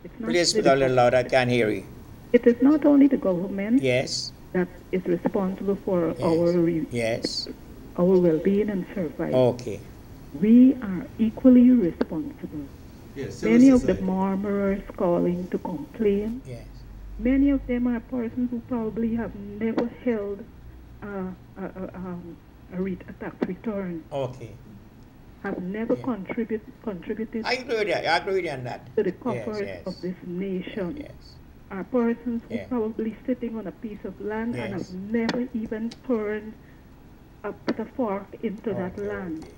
It's not Please the speak a little government. louder. I can't hear you. It is not only the government Yes. that is responsible for Yes. Yes. our well-being and survival. Okay. We are equally responsible. Yes, Many of the society. murmurers calling to complain, Yes. many of them are persons who probably have never held a tax return, Okay. have never Yeah. contributed I agree with that. I agree with you on that. to the Yes, coffers yes. of this nation. Yes. Are persons who Yeah. probably sitting on a piece of land and Yes. have never even put a fork into that Okay, land. okay.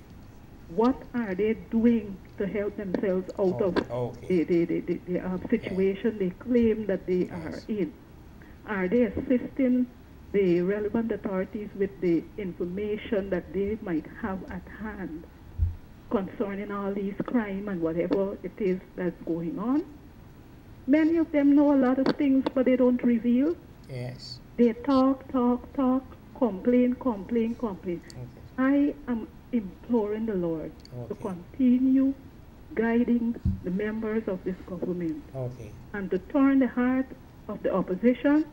What are they doing to help themselves out of Okay. the situation they claim that they are in? Are they assisting the relevant authorities with the information that they might have at hand concerning all these crime and whatever it is that's going on? Many of them know a lot of things, but they don't reveal. Yes. They talk, complain. Okay. I am imploring the Lord to Okay. continue guiding the members of this government Okay. and to turn the heart of the opposition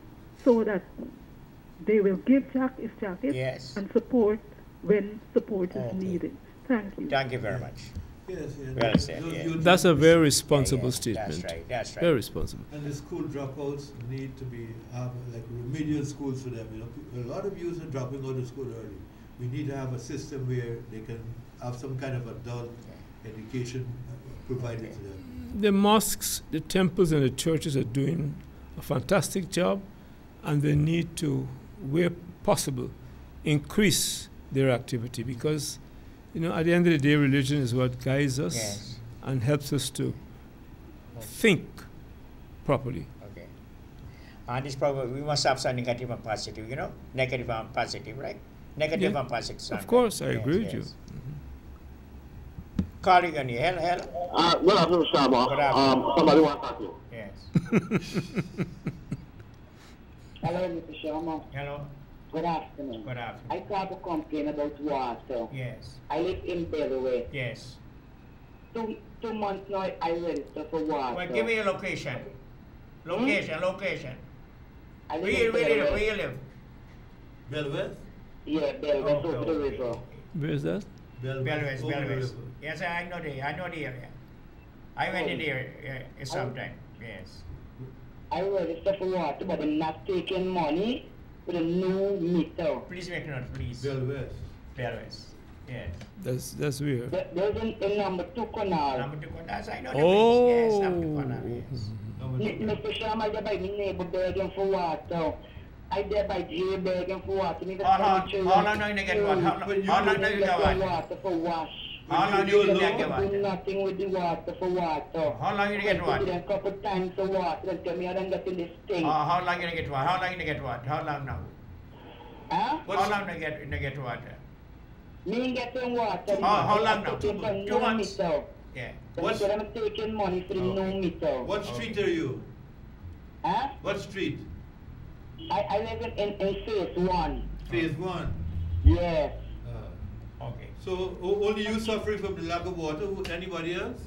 so that they will give Jack his jacket Yes. and support when support is Okay. needed. Thank you. Thank you very much. Yes, yes. Well said, Those yeah. youth- That's a very responsible Yeah, yeah. statement. That's right. That's right. Very responsible. And the school dropouts need to be like remedial schools for them. You know, a lot of youth are dropping out of school early. We need to have a system where they can have some kind of adult education provided to them. The mosques, the temples, and the churches are doing a fantastic job, and they need to, where possible, increase their activity because, you know, at the end of the day, religion is what guides us Yes. and helps us to think properly. Okay. And this problem, we must have some negative and positive, you know? Negative and positive, right? Negative Yeah. and positive. Of sometimes. course, I Yes, agree with you. yes. Calling on you. Hello. Good afternoon, Shaba. Good afternoon. Somebody want to talk to you. Yes. Hello, Mr. Sharma. Hello. Good afternoon. Good I afternoon. called to complain about water. Yes. I live in Delaware. Yes. 2 months now I register for water. Well, give me your location. Location. I Where live you in live? Delaware. Where you live? Belwest? Yeah, Delaware, Okay, over the okay. river. Where is that? Belwest. over the Belwest. river. Yes, I know the area. I went in there sometime. Yes. I register for water, but I'm not taking money with a new meter. Please make note, please. Belwest. Belwest. Yes. That's weird. There's a number 2 canal. Number 2 Konas, I know the Oh. place. Yes, number 2 Konas, yes. Mr. Sharma, I there by my neighbor begging for water. I there by Jay begging for water. How long do you get water? How long do you get water? Water for wash. How long do you You get Do water? nothing with the water for water. How long you get I water? did a couple times of water and tell me I don't get in this thing. How long you get water? How long you get water? How long now? Huh? How long you get water? Me ain't getting water. How long now? I'm taking for 2 no months? meter. Yeah. What's- Because I'm taking money for the no meter. What street are you? Huh? What street? I live in phase 1. Phase 1. Yes. Okay. So only you suffering from the lack of water? Anybody else?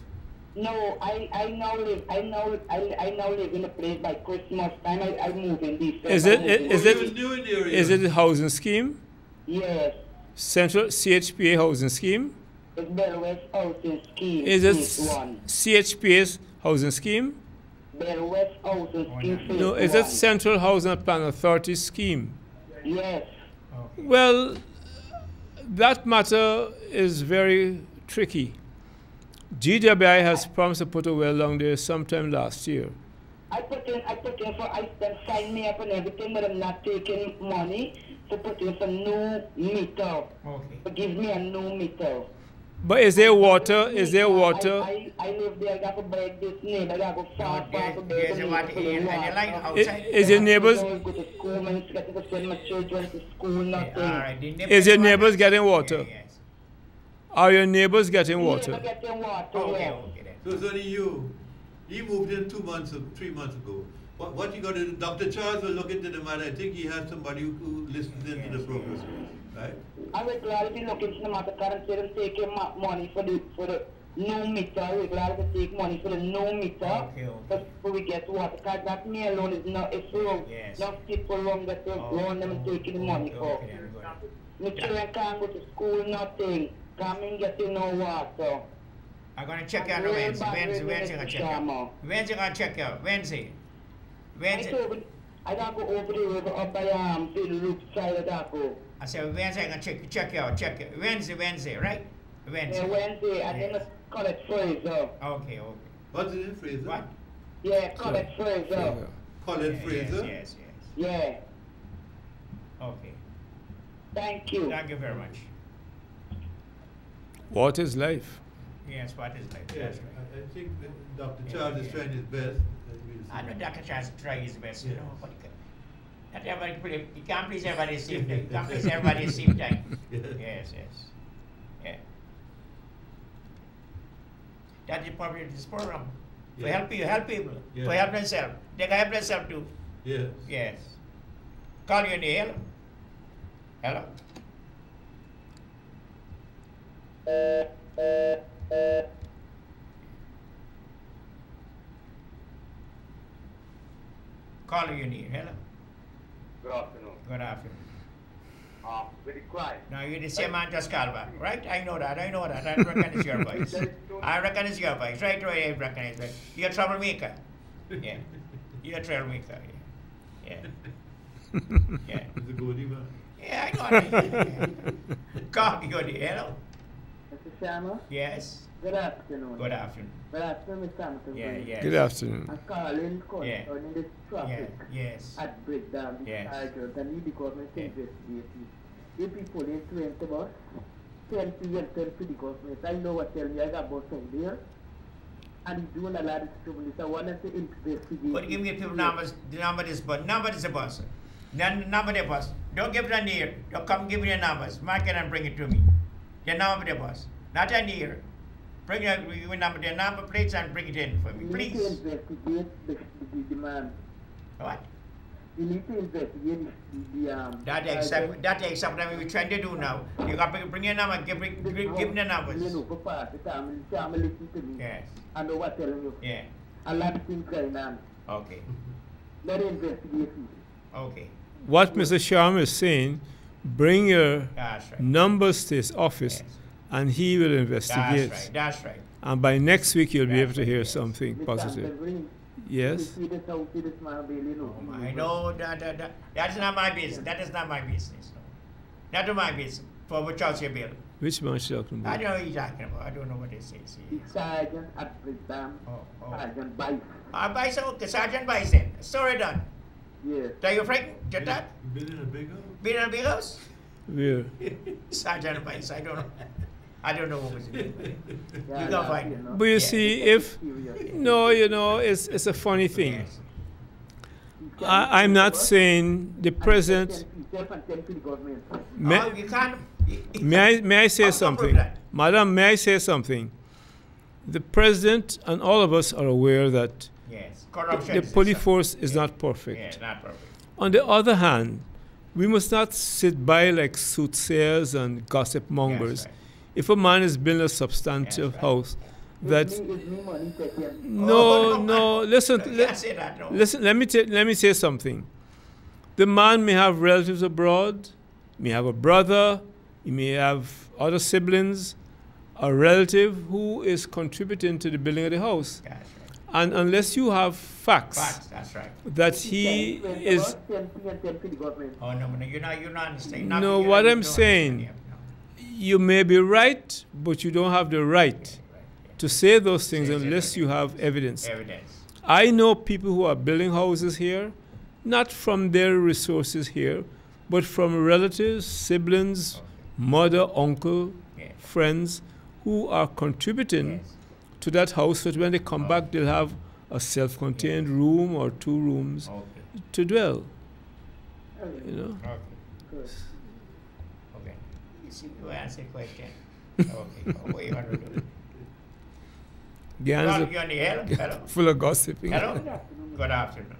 No, I now live in a place by Christmas time. I move in this. Is it- Is it new in the area? Is it a housing scheme? Yes. Central CHPA housing scheme? It's Bell West Housing Scheme. Is it phase 1. CHPA's housing scheme? Bell West Housing Scheme. Phase No, is it 1. Central Housing and Plan Authority scheme? Yes. Okay. Well, that matter is very tricky. GWI has promised to put a well along there sometime last year. I put in for them sign me up and everything, but I'm not taking money to put in some new meter. Okay. To give me a new meter. But is there water? Is there water? I live there. I got to break this neighbor. I got to far to beg There's the a water neighbor in for the line water. outside. Is your neighbors? I go to school, man. I got to send my children to school, nothing. Alright. Is your neighbors getting water? Yes. Are your neighbors getting water? Neighbor getting water, Okay, yes. okay then. So it's only you. He moved in 3 months ago. What you got to do? Dr. Charles will look into the matter. I think he has somebody who listens into the program, right? I would gladly be looking to the matter because I'm taking my money for the no meter. We're glad to take money for the no meter. Okay. So we get water. Because that me alone is not, it's wrong. Yes. Not people wrong that they go on them and taking the money for. Okay, then good. My children can't go to school, nothing. Come and get no water. I'm going to check out on Wednesday. Wednesday, I'm going to check out. Wednesday, I'm going to check out. Wednesday. I don't go over the river up by the loop side of that go. I said Wednesday, I'm going to check you out. Wednesday, right? Wednesday. Yeah, Wednesday, and then call it Fraser. Okay. What's it in Fraser? What? Yeah, call it Fraser. Call it Fraser? Yes. Yeah. Okay. Thank you. Thank you very much. Water is life. Yes, what is life? Yeah, That's right. I think Dr. Charles is trying his best. I know Dr. Charles try his best, you know, but not everybody, you can't please everybody at the same time. You can't please everybody at the same time. Yes. Yeah. That's the problem of this program. To help people, to help themselves. They can help themselves too. Yes. Call you in the hello? Call you need. Hello. Good afternoon. Good afternoon. Very quiet. Now you're the same man just called back, right? I know that. I recognize your voice. I recognize your voice. Right away, I recognize it. You're a troublemaker. Yeah. You're a troublemaker. Yeah. Yeah. He's a goodie man. Yeah, I know that. Call me, good. Hello. Mr. Sharma? Yes. Good afternoon. Good afternoon. Good afternoon, Mr. Hampton. Yeah. Good afternoon. I'm calling concerning this traffic Yes. at breakdown, the chargers, and you the government investigating. If people in 20 bus, 10 p and 10 to the government. I know what tell me, I got bus out there. And he's doing a lot of trouble. I wanted to investigate. But give me people numbers, the number is bus. Number is a bus. Number the bus. Don't give it a near. Don't come give me the numbers. Mark it and bring it to me. The number the bus. Not a near. Bring the number plates and bring it in for me, please. You need to investigate the demand. What? You need to investigate the That's exactly what we're trying to do now. You got to bring your number, give me the numbers. You know, for part the time, listen to me. Yes. I know what telling you. Yeah. A lot of things going on. Okay. Let it investigate. Okay. What Mr. Sharma is saying, bring your That's right. numbers to his office, Yes. and he will investigate. That's right. And by next week, you'll be able to hear Yes. something Mr. positive. Hampton Green, Yes? You see this how see this man Bailey, no. I know that's not my business. That is not my business. No. Not my business. For which house you build. Which man is talking I about? don't know what you're talking about. I don't know what it says. The sergeant at breakdown, Sergeant Bice. Sergeant Bison. Story done. Yes. Tell you Frank, get that? Been in a big house? Been in a big house? Where? Sergeant Bison. I don't know. I don't know what was it. Yeah, You can find it. know. But you see, if no, it's a funny thing. Yes. I'm not saying the president. You can't. May I say I'll something, prove that. Madam? May I say something? The president and all of us are aware that Yes. Corruption. the police force is not perfect. Yeah, not perfect. On the other hand, we must not sit by like soothsayers and gossip mongers. Yes, right. If a man is building a substantive Yes, right. house, that Is me money taken? no, listen, You can't say that, no. listen. Let me say something. The man may have relatives abroad, may have a brother, he may have other siblings, a relative who is contributing to the building of the house. That's right. And unless you have facts Facts, that's right. that he is, Oh, no, you're not understanding. No, what I'm saying, you may be right, but you don't have the right to say those things unless you have evidence. Evidence. I know people who are building houses here, not from their resources here, but from relatives, siblings, mother, uncle, Yes. friends who are contributing Yes. to that house so that when they come back, they'll have a self-contained room or 2 rooms Okay. to dwell. You know? Okay. Okay. You see, you answer the question. Okay. What you want to do? Guyana's You on the hello? full of gossiping. Hello? Good afternoon.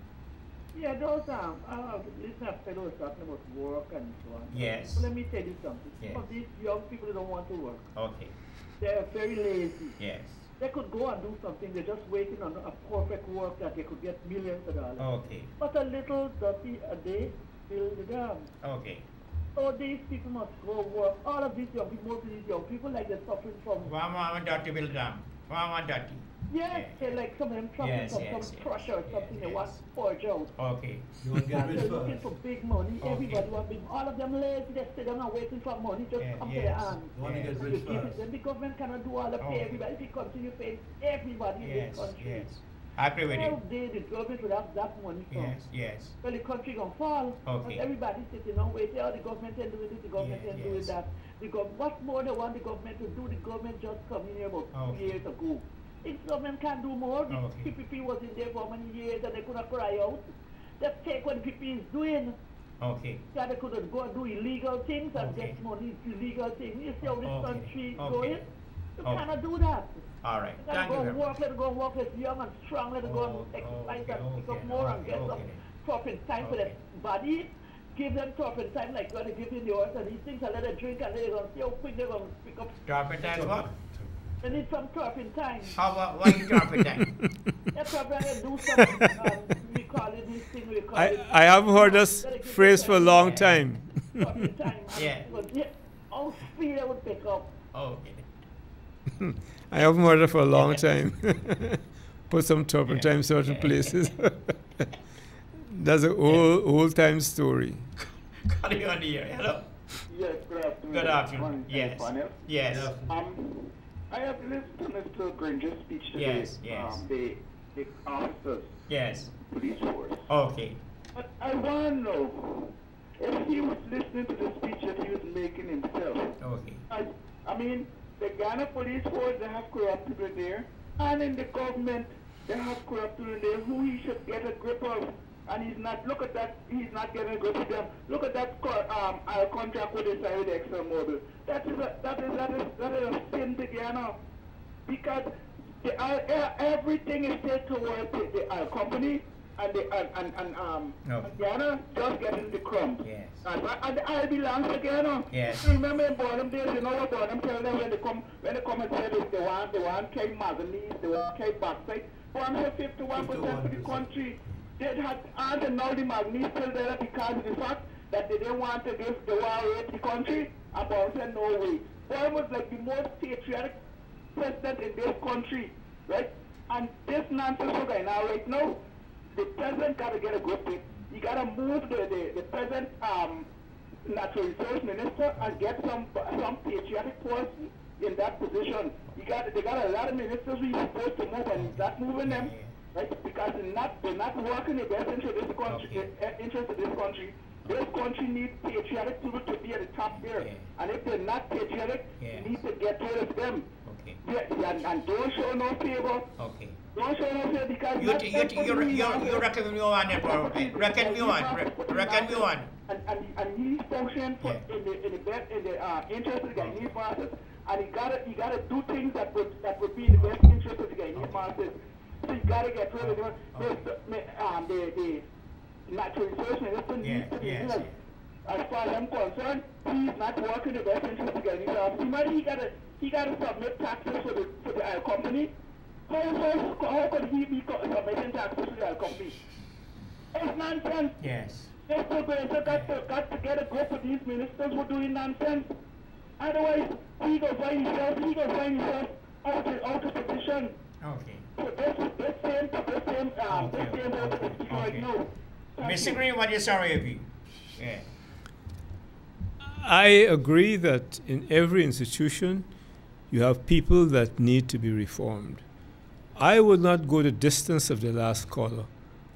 Yeah, those listen up fellows talking about work and so on. Yes. But let me tell you something. Yes. Some of these young people don't want to work. Okay. they're very lazy. Yes. They could go and do something. They're just waiting on a perfect work that they could get millions of dollars. Okay. But a little dirty a day fill the dam. Okay. So these people must go work. All of these young people, most of these young people, like they're suffering from. One dirty build dam. One dirty. Yes, they're like some of them suffering from some pressure or something they want to forge out. Okay. You want to get And rich they're looking fast. for big money. Okay. Everybody wants big. All of them lazy. They sit down and waiting for money just come to their hands. You want to get And rich you give it fast. them. The government cannot do all the pay Okay. everybody. If you continue paying everybody in Yes, this country, yes. I agree with you. all day the government would have that money from. Yes, yes. Well, the country gonna fall. Okay. But everybody sitting on waiting. Oh, the government ain't doing this. The government Yeah, ain't doing yes. that. What more they want the government to do? The government just come in here about 2 Okay. years ago. If government can do more, the Okay. PPP was in there for many years and they could not cry out. Just take what the PPP is doing. Okay. That they could go and do illegal things and Okay. get money, illegal things. You see how this Okay. country Okay. going? You Okay. cannot do that. All right. Let Thank it you go very work, much. let it go work, let it young and strong, let it go Oh, and exercise okay, and pick up okay, more and okay, get some okay. topping time for Okay. their body. Give them topping time like when they give you the horse and these things and let it drink and let it go see how quick they're going to pick up. Dropping time what? They need some topping time. How about what you dropping time? They probably do some, we call it this thing, we call it. I haven't heard this phrase for a long time. Topping time. And Yeah. it was, yeah, how speed they would pick up. Okay. I haven't heard it for a long time. Put some turpentine Yeah. certain Yeah. places. That's an old time story. Calling on the air. Hello. Yes, good afternoon. Good afternoon. One Yes. panel. Yes. I have listened to Mr. Granger's speech today. Yes, yes. The officers, Yes. police force. Okay. But I want to know if he was listening to the speech that he was making himself. Okay. I mean, the Ghana police force, they have corrupt people there, and in the government, they have corrupt people there who he should get a grip of. And he's not, look at that, he's not getting a grip of them. Look at that our contract with the side with ExxonMobil. That is a sin to Ghana. Because everything is said towards the company, and Okay. Ghana just getting the crumbs. Yes. And the oil belongs to Ghana. Yes. Remember in Bottom days, you know what Bottom tell them when they come and say this, they want carry manganese, they want carry bauxite. Bottom have 51% of the country. They had and now the manganese still there because of the fact that they didn't want to give the war rate to the country, and Bottom said no way. Bottom was like the most patriotic president in this country, right? And this nonsense is going on right now. The president got to get a grip with. He got to move the present natural resource minister and get some patriotic person in that position. They got a lot of ministers who are supposed to move and he's not moving them, right? Because they're not working in the best interest of this country. Interest of this country. This country needs patriotic people to be at the top there. Okay. And if they're not patriotic, Yes. you need to get rid of them. Okay. Yeah, and don't show no favor. Okay. Don't show no favor because You reckon me one, reckon me one. And he's functioning for Yeah. in the interest of the Guyanese masses, and he gotta do things that would be in the best interest of the Guyanese masses. So you gotta get rid of them. The natural resource minister needs to be Yes. removed. As far as I'm concerned, he's not working in the best interest of the Guyanese masses. He gotta submit taxes for the oil company. How could he be submitting taxes to the oil company? It's nonsense. Yes. Mr. Granger got to get a grip of these ministers who are doing nonsense. Otherwise, he will find himself out of position. Okay. So this same vote is destroyed now. Mr. Green, what is your review? Yeah. I agree that in every institution, you have people that need to be reformed. I would not go the distance of the last caller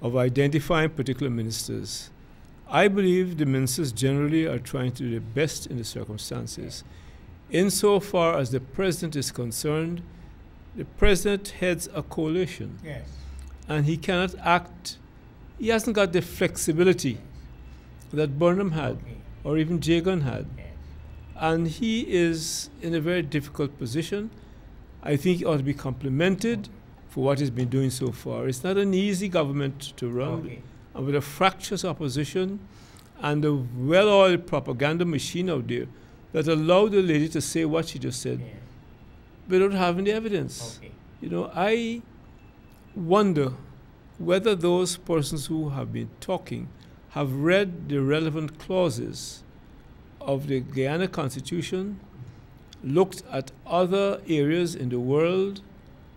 of identifying particular ministers. I believe the ministers generally are trying to do their best in the circumstances. Insofar as the president is concerned, the president heads a coalition. Yes. And he cannot act, he hasn't got the flexibility that Burnham had, Okay. or even Jagan had. Yes. And he is in a very difficult position. I think he ought to be complimented for what he's been doing so far. It's not an easy government to run, Okay. and with a fractious opposition and a well-oiled propaganda machine out there that allowed the lady to say what she just said. Yes. without having the evidence. Okay. You know, I wonder whether those persons who have been talking have read the relevant clauses of the Guyana Constitution, looked at other areas in the world,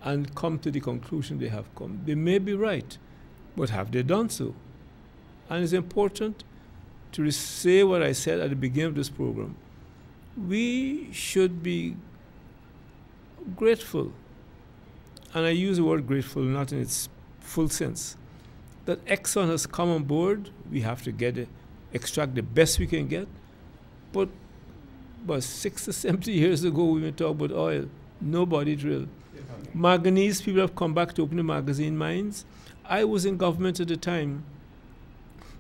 and come to the conclusion they have come. They may be right, but have they done so? And it's important to say what I said at the beginning of this program. We should be grateful, and I use the word grateful not in its full sense, that Exxon has come on board. We have to extract the best we can get. But 60, 70 years ago, we were talking about oil. Nobody drilled. Manganese, people have come back to open the magazine mines. I was in government at the time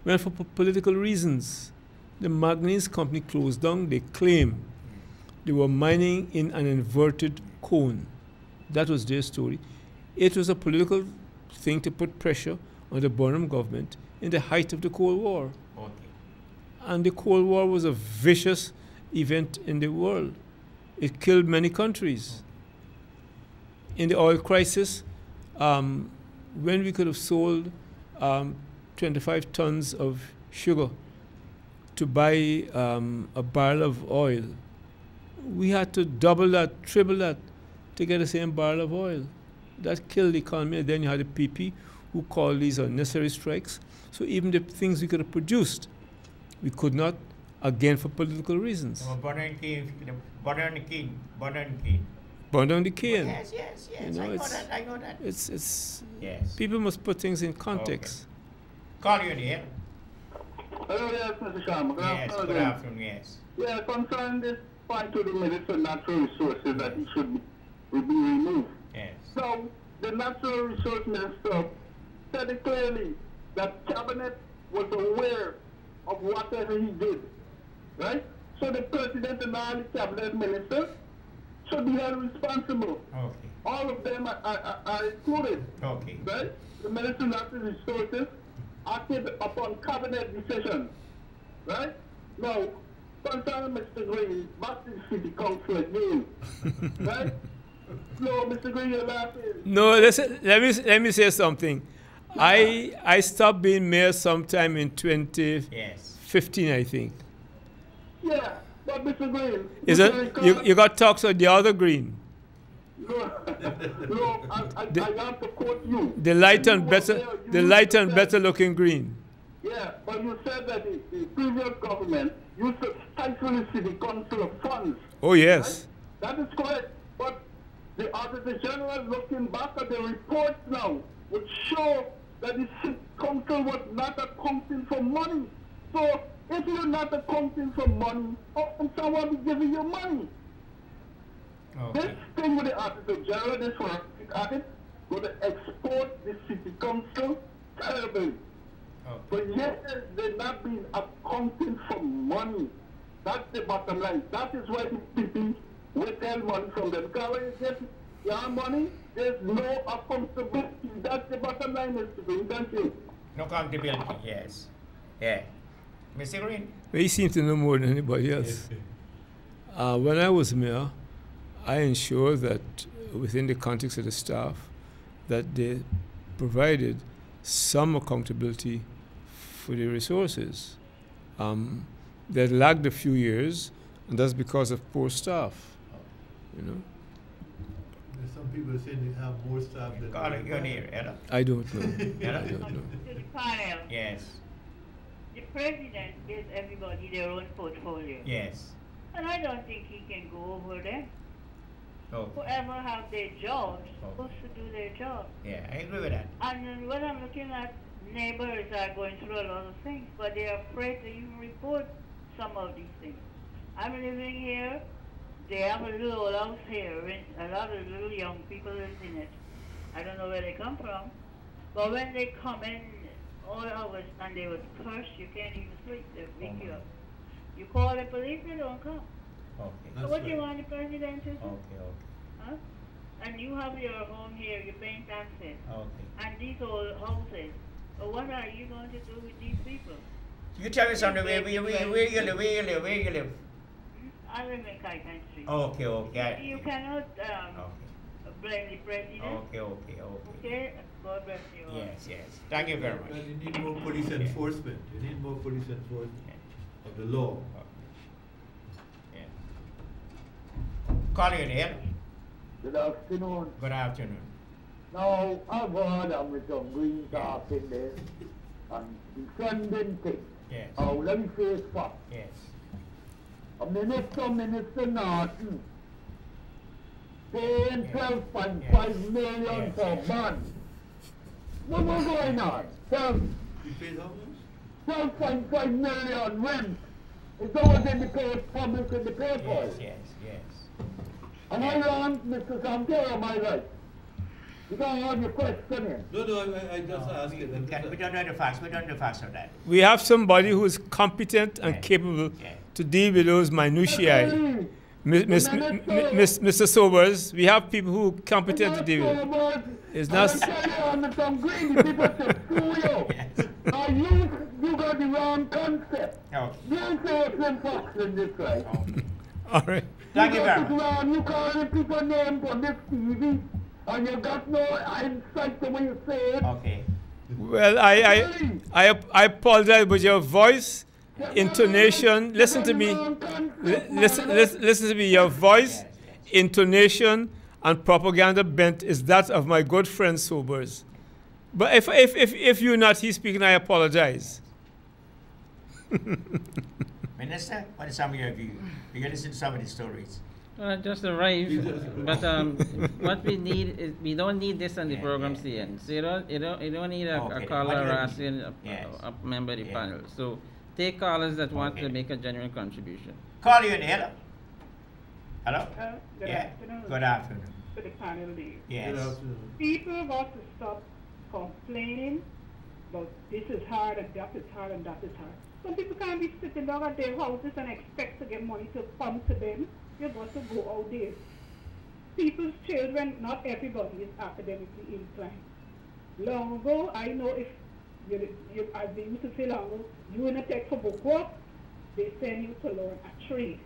when, for political reasons, the manganese company closed down. They claim they were mining in an inverted cone. That was their story. It was a political thing to put pressure on the Bonham government in the height of the Cold War. Okay. And the Cold War was a vicious event in the world. It killed many countries. In the oil crisis, when we could have sold 25 tons of sugar to buy a barrel of oil, we had to double that, triple that to get the same barrel of oil. That killed the economy. And then you had the PP who called these unnecessary strikes. So even the things we could have produced, we could not, again for political reasons. Burn down the cane. Yes, yes, yes. You know, I know that. It's Yes. people must put things in context. Call you in here. Hello, yes, Mr. Sharma. Yes, good afternoon, yes. Yeah, concerning this point to the Minister of Natural Resources that it should be removed. Yes. So, the Natural Resource Minister said it clearly that Cabinet was aware of whatever he did, right? So the President and all the Cabinet Ministers should be held responsible. Okay. All of them are included, Okay. right? The Minister of Natural Resources acted upon Cabinet decision, right? Now, concerning Mr. Green, back to the City Council again, right? No, Mr. Green, you're laughing. No, listen, let me say something. I stopped being mayor sometime in 2015, I think. Yeah, but Mr. Green... Is it, you got talks of the other Green? No, I have to quote you. The light and better looking Green. Yeah, but you said that the previous government used to stifle the City Council of funds. Oh, yes. Right? That is correct. But the Auditor General, looking back at the reports now, would show that the City Council was not accounting for money. So, if you're not accounting for money, how can someone be giving you money? Okay. This thing with the Auditor General, this one, going to export the City Council terribly. Okay. But yet, they're not being accounting for money. That's the bottom line. That is why the people withheld money from them. Because when you get your money, there's no accountability. That's the bottom line, Mr. Green. Thank you. No accountability, yes. Yeah. Mr. Green? He seems to know more than anybody else. When I was mayor, I ensured that within the context of the staff, that they provided some accountability for the resources. They lagged a few years, and that's because of poor staff. You know. There's some people saying they have more staff than... Call it your ear, Ella. I don't know. Ella? I don't know. To the panel, Yes. the president gives everybody their own portfolio. Yes. And I don't think he can go over there. Oh. Whoever have their jobs supposed to do their job. Yeah, I agree with that. And when I'm looking at neighbors are going through a lot of things, but they're afraid to even report some of these things. I'm living here. They have a little old house here, and a lot of little young people live in it. I don't know where they come from, but when they come in all hours and they would curse, you can't even sleep. They wake you up. You call the police, they don't come. Okay. So what do you want the president to do? Okay, okay. Huh? And you have your home here, you're paying taxes, Okay. and these old houses. But what are you going to do with these people? You tell me something, where you live? I live in Kaikan Street. Okay, okay. You cannot Okay. blame the president. Okay, okay, okay. Okay? God bless you all. Yes, yes. Thank you very much. Well, you need more police enforcement. You need more police enforcement of the law. Yeah. Call you here. Good afternoon. Good afternoon. Now, I've heard of with some green talk in there and defending things. Yes. Oh, let me face fact. Yes. A Minister Norton paying 12.5 million for bonds. What was going on? You paid how much? 12.5 million rent. Is that was in the paper, public in the paper? Yes, yes, yes. Am I wrong, Mr. Santoro, am I right? You don't have your question in. No, I just asked it. We don't know the facts. We don't know the facts of that. We have somebody who is competent and capable to deal with those minutiae. Mr. Sobers, we have people who are competent to deal with it. It's not. Some greedy people to screw you. You got the wrong concept. Okay. You say some facts in this, right? All right. Thank you very much. You calling people names on this TV, and you got no insight the way you say it. Okay. Well, I apologize, but your voice, intonation, listen to me. Listen to me. Your voice, intonation, and propaganda bent is that of my good friend Sobers. But if you're not, he's speaking, I apologize. Minister, what is some of your view? You can listen to some of the stories. Just arrived, but what we need is we don't need this on the program CN. So you don't need a caller asking a member of the panel. So take callers that want to make a genuine contribution. Call you in here. Hello. Good afternoon. Good afternoon. To the panel there. Yes. Good afternoon. People got to stop complaining about this is hard and that is hard and that is hard. Some people can't be sitting down at their houses and expect to get money to pump to them. You got to go out there. People's children, not everybody is academically inclined. Long ago, I know if as they used to say long ago, you in a tech for book work, they send you to learn a trade.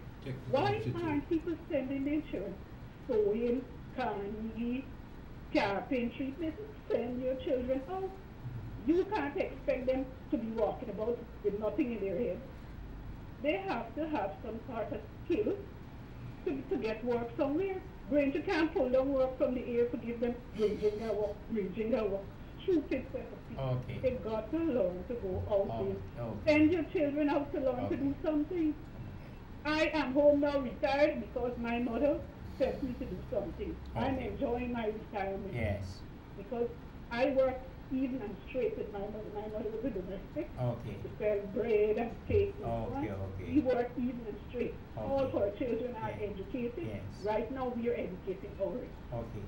Why aren't people sending their children? Sewing, carnegie, carpentry, send your children out. You can't expect them to be walking about with nothing in their head. They have to have some sort of skill to get work somewhere. Granger can't pull down work from the air to give them Granger work. Stupid set of people. Okay. They've got to learn to go out there. Okay. Send your children out to learn to do something. I am home now retired because my mother sent me to do something. I'm enjoying my retirement. Yes. Because I work even and straight with my mother. My mother was a domestic. Okay. To sell bread and cake and so on. Okay. We work even and straight. All of our children are educated. Yes. Right now we are educating ours. Okay.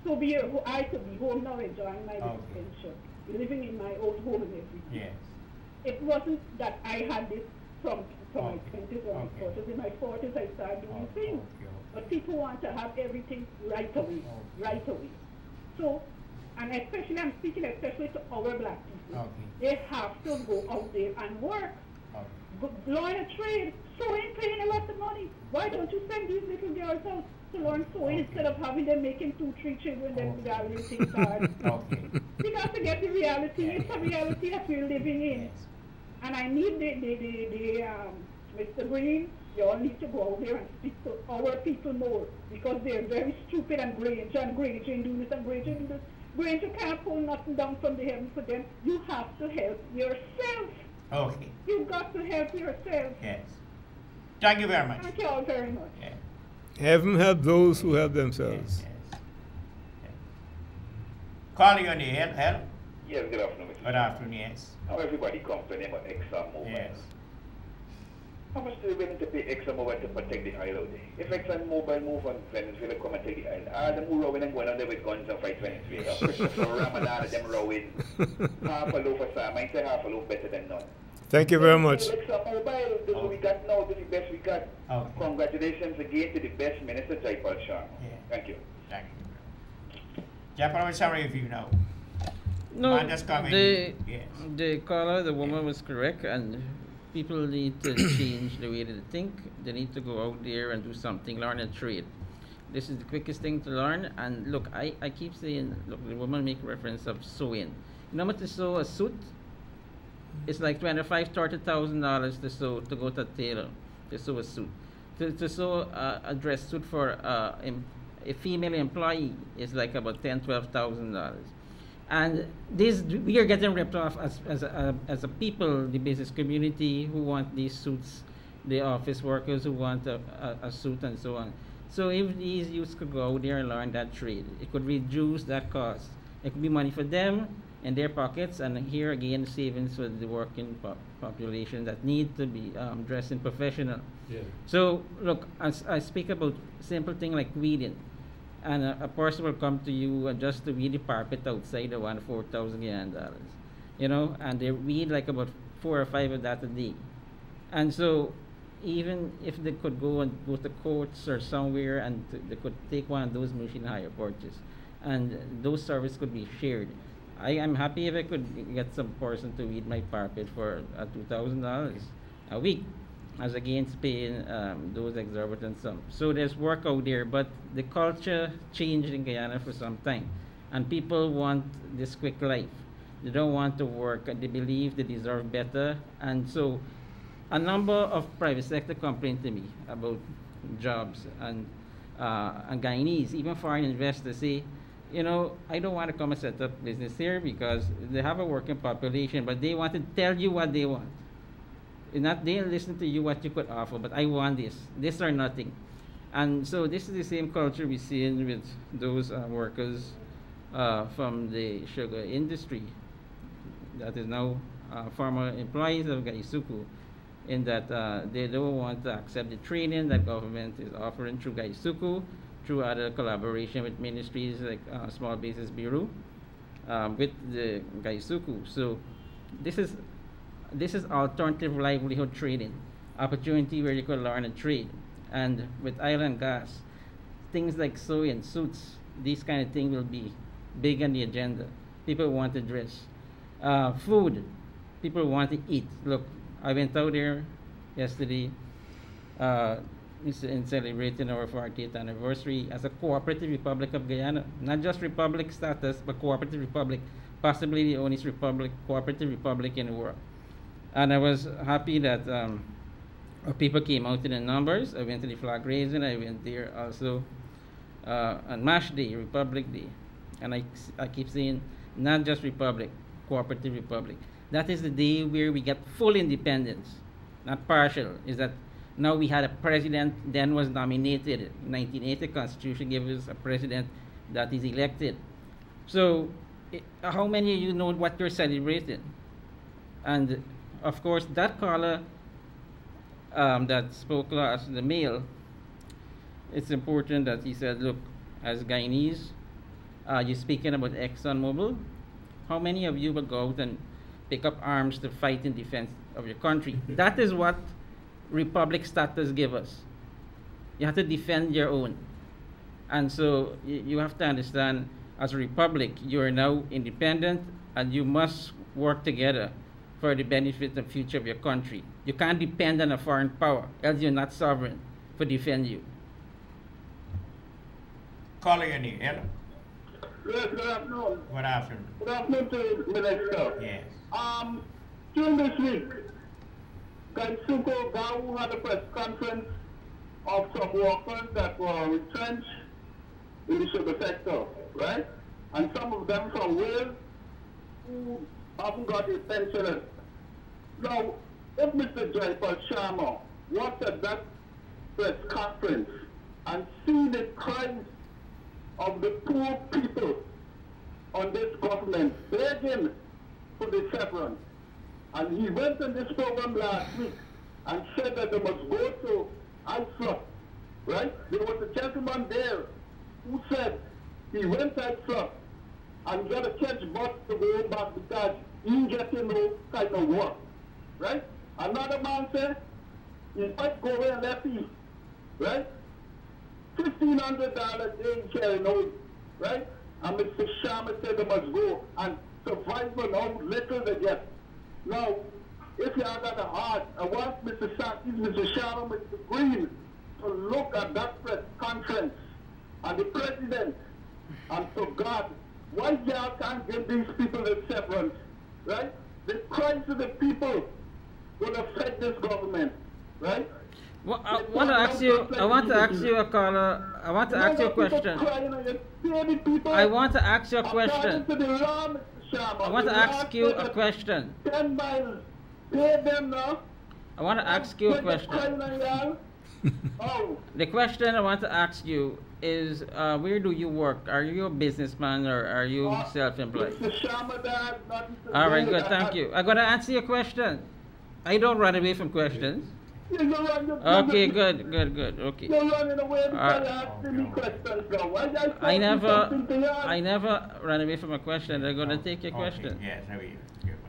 So I could be home now enjoying my little pension, living in my own home and everything. Yes. It wasn't that I had this from my 20s or my 40s. In my 40s I started doing things. But people want to have everything right away. Right away. So, and especially, I'm speaking especially to our black people. They have to go out there and work. Learn a trade. Sewing, paying a lot of money. Why don't you send these little girls out to learn sewing instead of having them making 2-3 children that value things hard? We got to get the reality. It's a reality that we're living in. And I need Mr. Green, you all need to go out there and speak to our people more because they're very stupid and Granger ain't doing this and Granger doing this. Granger can't pull nothing down from the heaven for them. You have to help yourself. Okay. You've got to help yourself. Yes. Thank you very much. Thank you all very much. Heaven help those who help themselves. Yes. Call you on the air. Hello. Yes, good afternoon, Mr. Good afternoon, yes. Now everybody complaining about ExxonMobil. Yes. How much do they willing to pay ExxonMobil to protect the island? If ExxonMobil move on Venezuela, come and take the island, all them who rowing and going on there with guns and fight Venezuela. Christopher Ramadan, them rowing half a loaf of salmon. I say half a loaf better than none. Thank you very much. ExxonMobil, this is what we got now, this is the best we got. Okay. Congratulations again to the best Minister Jaipal Sharma. Thank you. Thank you. Jaipal, what summary of you now? No, Just coming. the caller, the woman was correct, and people need to change the way they think. They need to go out there and do something, learn a trade. This is the quickest thing to learn. And look, I keep saying, look, the woman make reference of sewing. You know how much to sew a suit? It's like $25,000-$30,000 to sew, to go to a tailor to sew a suit. To sew a dress suit for a female employee is like about $10,000-$12,000. And we are getting ripped off as a people, the business community who want these suits, the office workers who want a suit and so on. So if these youths could go out there and learn that trade, it could reduce that cost. It could be money for them in their pockets, and here again, savings for the working population that need to be dressing professional. Yeah. So look, as I speak about simple thing like weeding, and a person will come to you just to weed the carpet outside, they want $4,000 Guyana, you know, and they weed like about 4 or 5 of that a day. And so even if they could go to courts or somewhere and they could take one of those machine hire purchase, and those services could be shared. I am happy if I could get some person to weed my carpet for $2,000 a week, as against paying those exorbitant sums. So there's work out there, but the culture changed in Guyana for some time, and people want this quick life. They don't want to work, and they believe they deserve better. And so a number of private sector complain to me about jobs, and Guyanese, even foreign investors say, you know, I don't want to come and set up business here because they have a working population, but they want to tell you what they want. They'll listen to you what you could offer, but I want this or nothing. And so this is the same culture we see with those workers from the sugar industry that is now former employees of Gaisuku, in that they don't want to accept the training that government is offering through Gaisuku, through other collaboration with ministries like Small Business Bureau, with the Gaisuku. So this is alternative livelihood trading, opportunity where you could learn a trade. And with oil and gas, things like sewing, suits, these kind of things will be big on the agenda. People want to dress. Food, people want to eat. Look, I went out there yesterday in celebrating our 40th anniversary as a cooperative Republic of Guyana. Not just republic status, but cooperative republic, possibly the only cooperative republic in the world. And I was happy that our people came out in the numbers. I went to the flag raising. I went there also on MASH Day, Republic Day. And I keep saying, not just republic, cooperative republic. That is the day where we get full independence, not partial. Is that now we had a president, then was nominated. In 1980, Constitution gave us a president that is elected. So how many of you know what you're celebrating? And of course, that caller that spoke last, the male, it's important that he said, look, as Guyanese, you're speaking about ExxonMobil. How many of you will go out and pick up arms to fight in defense of your country? That is what republic status give us. You have to defend your own. And so you have to understand, as a republic, you are now independent, and you must work together for the benefit and future of your country. You can't depend on a foreign power, else you're not sovereign to defend you. Calling your name, hello? Yes, good afternoon. Good afternoon. Good afternoon to Minister. Yes. During this week, Gaisuku Gau had a press conference of some workers that were retrenched in the sugar sector, right? And some of them from Wales who haven't got a pension. Now, if Mr. Jaipal Sharma was at that press conference and see the cries of the poor people on this government begging for the severance, and he went on this program last week and said that they must go to ISRA, right? There was a gentleman there who said he went to ISRA and got a catch bus to go back because he getting no kind of work, right? Another man said he might go away and left him, right? $1,500 a day in carrying out, right? And Mr. Sharma said they must go and survive on how little they get. Now, if you have got a heart, I want Mr. Sankey, Mr. Sharma, Mr. Green to look at that press conference and the president and to God, why y'all can't give these people the severance, right? The crimes of the people will affect this government, right? Well, I want to ask you a caller. I want to ask you a question. I want to ask you a question. I want to ask you a question. 10 miles. Pay them now. I want to ask you a question. Oh. The question I want to ask you is, where do you work? Are you a businessman or are you self-employed? All right, good, thank you. I'm going to answer your question. I don't run away from questions. Okay, good, okay. You're running away because asking me questions now. I never run away from a question. I'm going to take your question. Yes,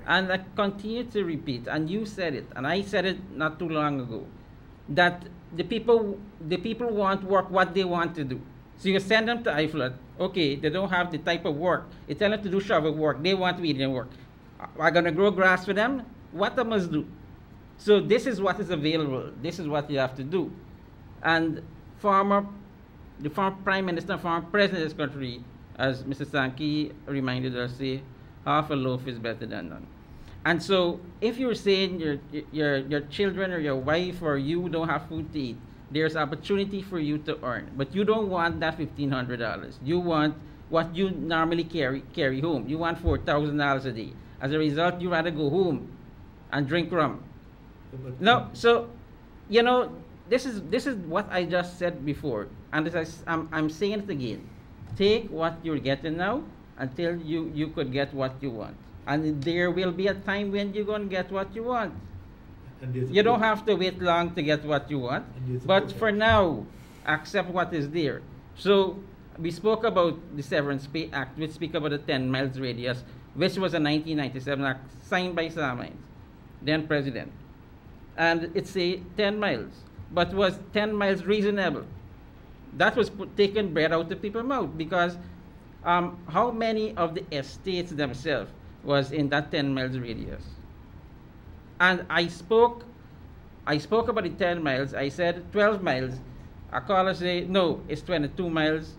and I continue to repeat, and you said it, and I said it not too long ago, that the people want work what they want to do. So you send them to IFLOT, okay, they don't have the type of work. You tell them to do shovel work, they want weeding work. Are going to grow grass for them? What they must do? So this is what is available. This is what you have to do. And the former Prime Minister, former President of this country, as Mr. Sankey reminded us, say, half a loaf is better than none. And so if you're saying your children or your wife or you don't have food to eat, there's opportunity for you to earn. But you don't want that $1,500. You want what you normally carry home. You want $4,000 a day. As a result, you rather go home and drink rum. No, so, you know, this is what I just said before, and I'm saying it again. Take what you're getting now until you could get what you want. And there will be a time when you're going to get what you want. You don't have to wait long to get what you want. But for now, accept what is there. So we spoke about the Severance Pay Act, which speak about the 10 miles radius, which was a 1997 act signed by Sam Hines, then president. And it's a 10 miles. But was 10 miles reasonable? That was taking bread out of people's mouth, because how many of the estates themselves was in that 10 miles radius? And I spoke about the 10 miles. I said 12 miles. A caller say, no, it's 22 miles.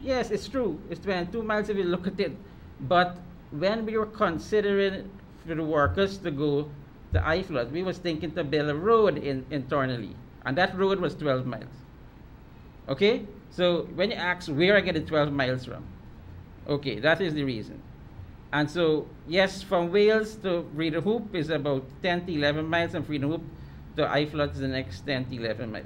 Yes, it's true. It's 22 miles if you look at it. But when we were considering for the workers to go to IFLOT, we was thinking to build a road internally. And that road was 12 miles. Okay? So when you ask where I get the 12 miles from, okay, that is the reason. And so, yes, from Wales to Freedom Hoop is about 10 to 11 miles, and Freedom Hoop to IFLOT is the next 10 to 11 miles.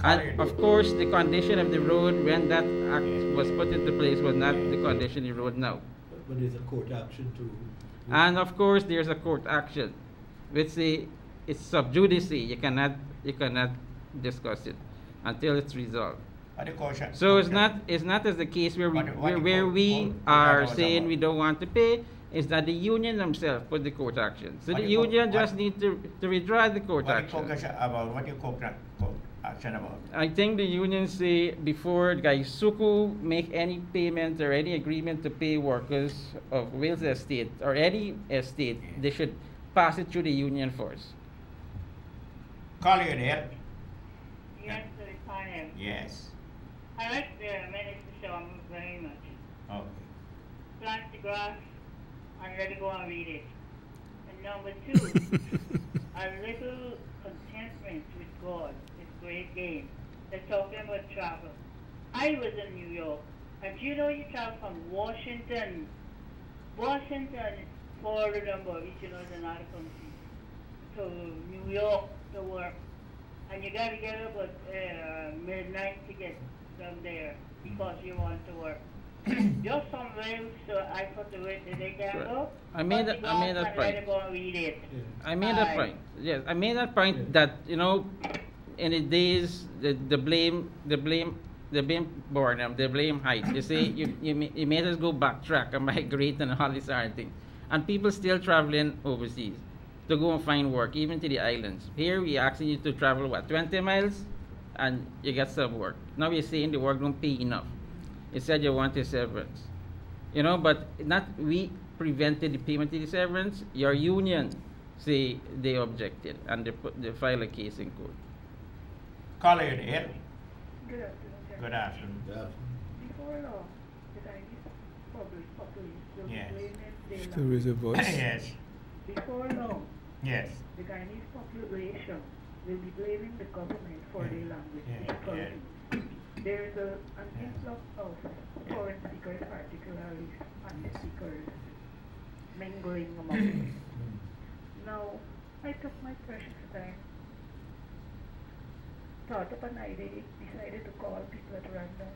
And of course, the condition of the road when that act was put into place was not the condition of the road now. But there's a court action too. And of course, there's a court action, which it's sub judice. You cannot discuss it until it's resolved. So it's not as the case where we are saying we don't want to pay. Is that the union themselves put the court action. So the union just need to withdraw the court action. What you court action about? I think the union say before Gaisuku make any payment or any agreement to pay workers of Wales Estate or any estate, they should pass it through the union first. Call you there. Yes, to the panel. Yes. I like the Minister Sharma very much. Okay. Plant the grass and let it go and read it. And number two, a little contentment with God is great gain. They're talking about travel. I was in New York, and you know you travel from Washington, Florida, you know, the other country, to New York to work. And you got to get up at midnight to get down there because you want to work. Just some ways, so I put the way that they can go. I made that point. I made that point. Yes, I made that point that, you know, in the days the blame boredom, the blame height. You say you made us go backtrack and migrate and all these other things, and people still traveling overseas to go and find work, even to the islands. Here we asking you to travel what 20 miles, and you get some work. Now you're saying the work don't pay enough. You said you want a severance, you know, but not we prevented the payment of the severance. Your union say they objected and they file a case in court. Caller, you there? Good afternoon. Good afternoon. Before long, the Chinese public populace will Yes. be blaming their Still raise a voice. Yes. Before long, Yes. the Chinese population will be blaming the government for their language Yeah. difficulties. There is an influx of foreign speakers, particularly Spanish speakers, mingling among them. Now, I took my precious time, thought up an idea, decided to call people at random,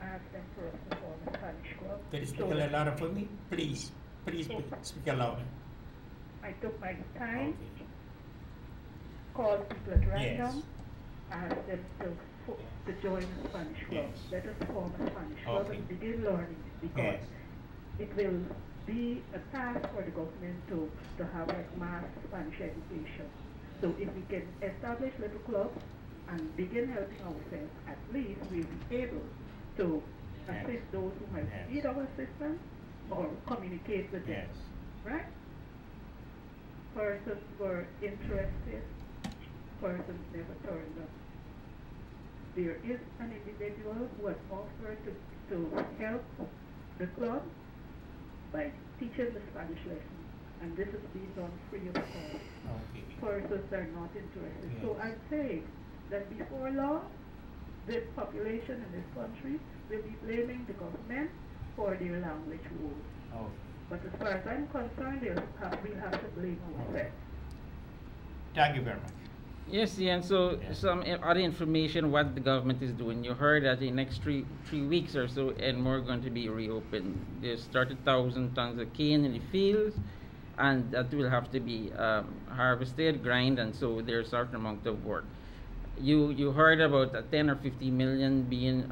ask them for us to form a Spanish club. Can you speak a little louder for me? Please. Please speak louder. I took my time, Okay. called people at random, Yes. asked them to join a Spanish club. Yes. Let us form a Spanish club Okay. and begin learning, because Yes. it will be a task for the government to have like mass Spanish education. So if we can establish little clubs and begin helping ourselves, at least we'll be able to assist those who might Yes. need our assistance or communicate with them. Yes. Right? Persons were interested, persons never turned up. There is an individual who has offered to help the club by teaching the Spanish lesson, and this is being done free of cost. Okay. Persons are not interested. So Yes. I'd say that before long, the population in this country will be blaming the government for their language woes. Okay. But as far as I'm concerned, we'll have to blame ourselves. Thank you very much. Yes, Ian. So Yes. some other information what the government is doing. You heard that in the next three weeks or so, and more going to be reopened. They started 1,000 tons of cane in the fields, and that will have to be harvested, grind, and so there's a certain amount of work. You heard about 10 or 50 million being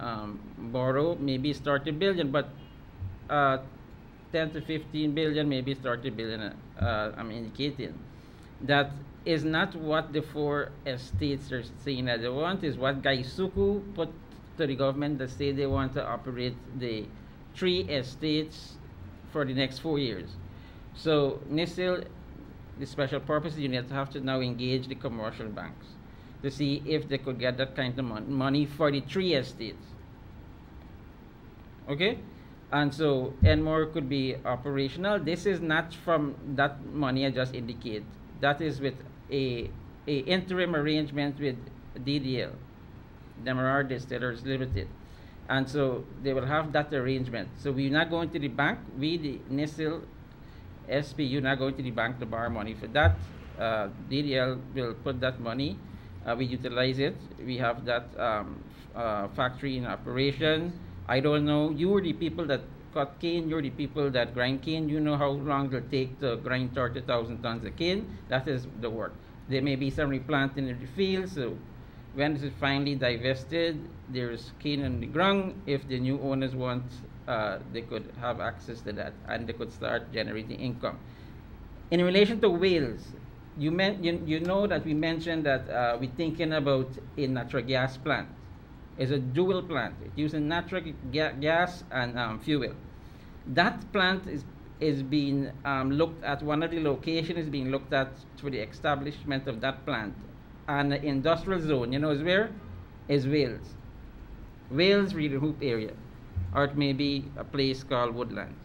borrowed, maybe start a billion, but 10 to 15 billion, maybe start a billion. I'm indicating that is not what the four estates are saying that they want, is what Gaisuku put to the government that say they want to operate the 3 estates for the next 4 years. So NISIL, the special purpose unit, have to now engage the commercial banks to see if they could get that kind of money for the 3 estates. Okay? And so Enmore could be operational. This is not from that money I just indicate. That is with a interim arrangement with DDL, Demerara Distillers Limited. And so they will have that arrangement. So we're not going to the bank. We, the NISIL SPU, not going to the bank to borrow money for that. DDL will put that money. We utilize it. We have that factory in operation. I don't know. You are the people that cut cane. You're the people that grind cane. You know how long it'll take to grind 30,000 tons of cane. That is the work. There may be some replanting in the field. So when this is finally divested, there's cane on the ground. If the new owners want, they could have access to that, and they could start generating income. In relation to Wales, you know that we mentioned that we're thinking about a natural gas plant. It's a dual plant. It uses natural gas and fuel. That plant is being looked at. One of the locations is being looked at for the establishment of that plant. And the industrial zone, you know, is where? Is Wales. Wales Reading Hoop area. Or it may be a place called Woodlands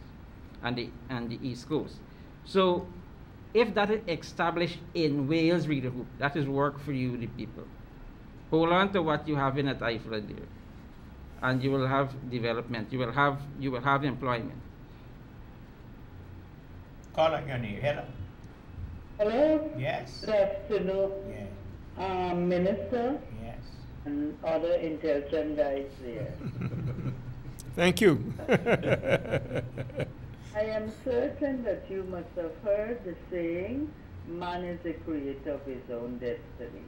and the East Coast. So if that is established in Wales Reading Hoop, that is work for you, the people. Hold on to what you have in at IFRA there, and you will have development. You will have employment. Call again here. Hello. Hello? Yes. Good afternoon, Yes. Minister Yes. and other intelligent guys there. Thank you. I am certain that you must have heard the saying, man is the creator of his own destiny.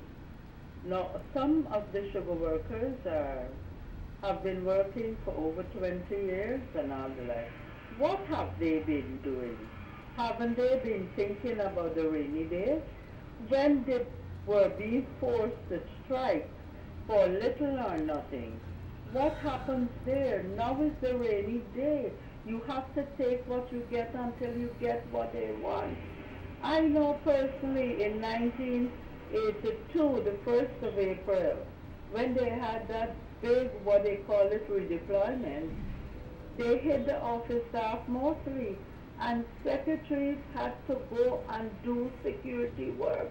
Now, some of the sugar workers have been working for over 20 years and all the like. What have they been doing? Haven't they been thinking about the rainy days? When they were being forced to strike for little or nothing, what happens there? Now is the rainy day. You have to take what you get until you get what they want. I know personally in 1982, the 1st of April, when they had that big, what they call it, redeployment, they hit the office staff mostly, and secretaries had to go and do security work.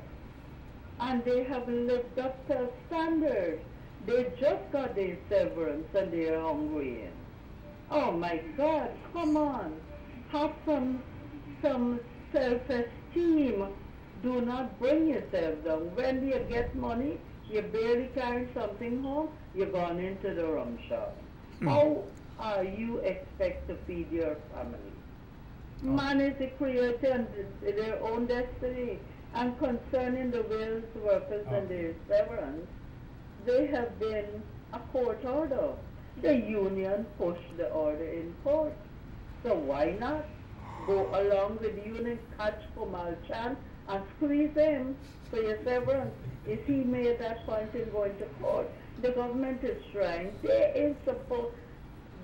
And they have lived up to standard. They just got their severance and they're hungry. Oh my God, come on. Have some self-esteem. Do not bring yourself down. When you get money, you barely carry something home, you're gone into the rum shop. How are you expect to feed your family? Man is a creator and their own destiny. And concerning the Wales workers and their severance, they have been a court order. The union pushed the order in court. So why not go along with the union, catch Kumal Chan and squeeze him for your severance? If he made that point in going to court, the government is trying. There is support.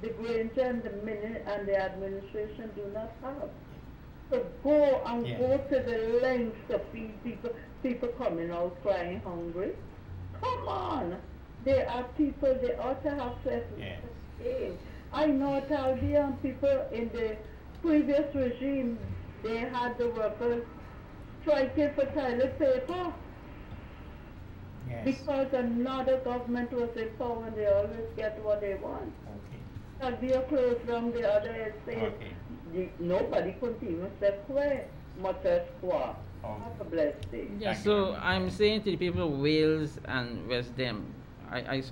The Granger and the minute and the administration do not have. So go and go to the lengths to feed people coming out crying hungry. Come on. There are people, they ought to have self-esteem. I know Talbian people in the previous regime, they had the workers striking for toilet paper. Because another government was in power and they always get what they want. Talbia closed down the other estate. Nobody could even say square, much as square. Have a blessed day. Yeah, so I'm saying to the people of Wales and West Dem, I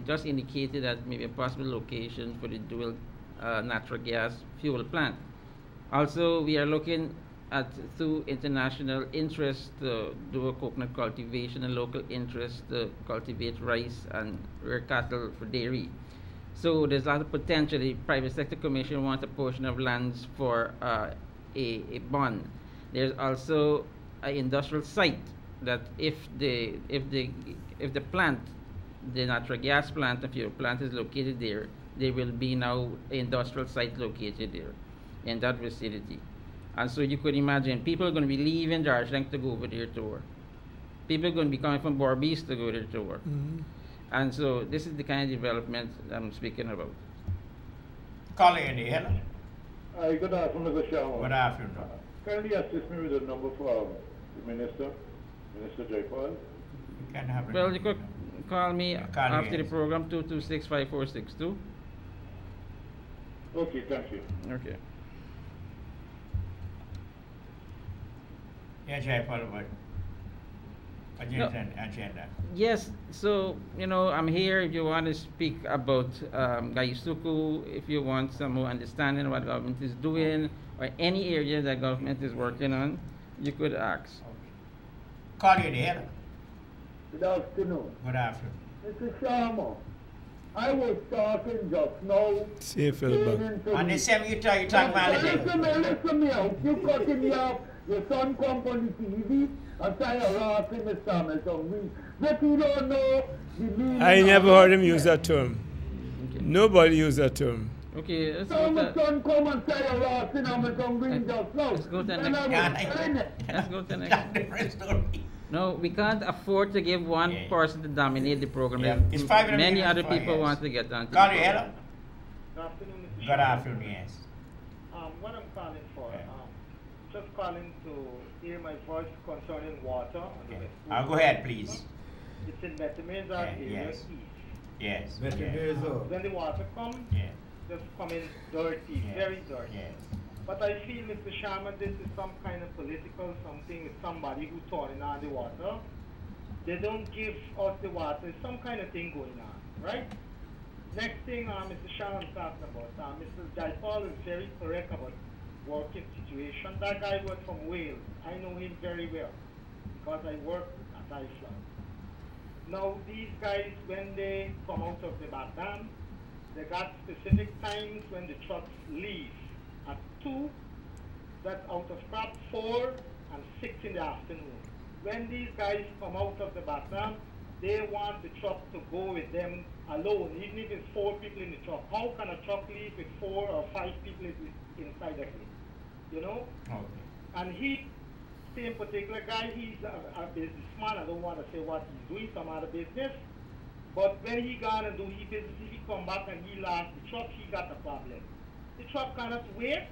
just indicated that maybe a possible location for the dual natural gas fuel plant. Also, we are looking at through international interest to do a coconut cultivation and local interest to cultivate rice and rear cattle for dairy. So there's a lot of potential. The private sector commission wants a portion of lands for a bond. There's also an industrial site that if the plant, the natural gas plant, the fuel plant is located there, there will be now an industrial site located there in that vicinity. And so you could imagine people are going to be leaving Darjeeling to go over there to work. People are going to be coming from Borbies to go there to work. And so this is the kind of development I'm speaking about. Calling in here. Good afternoon, Mr. Chairman. Good afternoon. Kindly assist me with a number for the Minister Jaipal. Well, you could call me after the program, 226-5462. Okay, thank you. Okay. Yeah, Jaipal, what? Agenda. Yes, so, I'm here if you want to speak about Gaisuku, if you want some more understanding of what government is doing, or any area that government is working on, you could ask. Call you there. Good afternoon. Good afternoon. Mr. Sharma, I was talking just now. See you, Philip. And the same you talk about it. Listen me out. You cutting me off. Your son come on the TV and say harassing Mr. Hamilton. But you don't know the meaning. I never heard him use that term. Okay. Nobody used that term. Okay, let's so my son come and say harassing Hamilton Green just now. Let's go to the next. Let's go to the next. No, we can't afford to give one person to dominate the program. Yeah. Many other people want to get on. Call you, hello? Good afternoon, Mr. Good afternoon, yes. What I'm calling for, just calling to hear my voice concerning water. Okay. Go ahead, please. It's in Metameza area east. Yes. When the water comes, just coming dirty, very dirty. Yes. But I feel, Mr. Sharma, this is some kind of political something with somebody who's turning on the water. They don't give us the water. There's some kind of thing going on, right? Next thing Mr. Sharma is talking about, Mr. Jaipal is very correct about working situation. That guy was from Wales. I know him very well because I worked at Iceland. Now these guys, when they come out of the Batam, they got specific times when the trucks leave. At 2, that's out of crop, 4 and 6 in the afternoon. When these guys come out of the Batam, they want the truck to go with them alone, even if it's 4 people in the truck. How can a truck leave with 4 or 5 people inside of it? You know? Okay. And he same particular guy, he's a businessman. I don't want to say what he's doing, some other business. But when he gone and do his business, if he come back and he lost the truck, he got a problem. The truck cannot wait.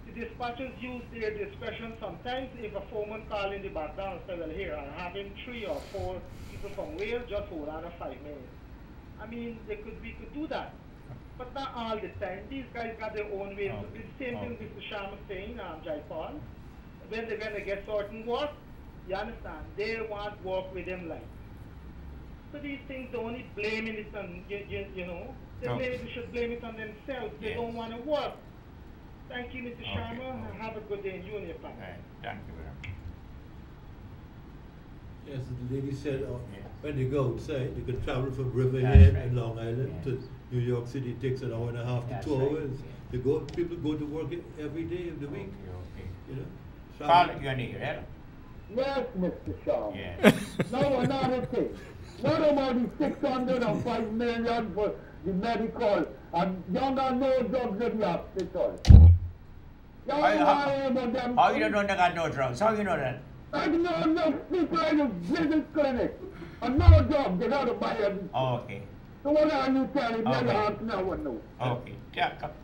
The dispatchers use their discretion sometimes. If a foreman call in the background and say, well, here, I'm having 3 or 4 people from Wales, just hold on 5 minutes. I mean, we could do that. But not all the time. These guys got their own ways. Okay. The same thing Mr. Sharma saying, Jai Paul. When they're going to get certain work, you understand, they want work with them like. So these things, they're only blaming it on, you know, they should blame it on themselves. They don't want to work. Thank you, Mr. Sharma. Have a good day in Union Park. Right. Thank you very much. Yes, the lady said when they go outside, they can travel from Riverhead and Long Island to New York City. It takes an hour and a half to 2 hours. They go. People go to work every day of the week. You know. Call your name, right? Yes, Mr. Sharma. Yeah. Now another thing. What about the 605 million for the medical and young and no drugs in the hospital? How you don't know they got no drugs? How you know that? I know enough people in the business clinic and no drugs, they got to buy them. Oh, okay. So what are you telling me? You have now or no? Okay.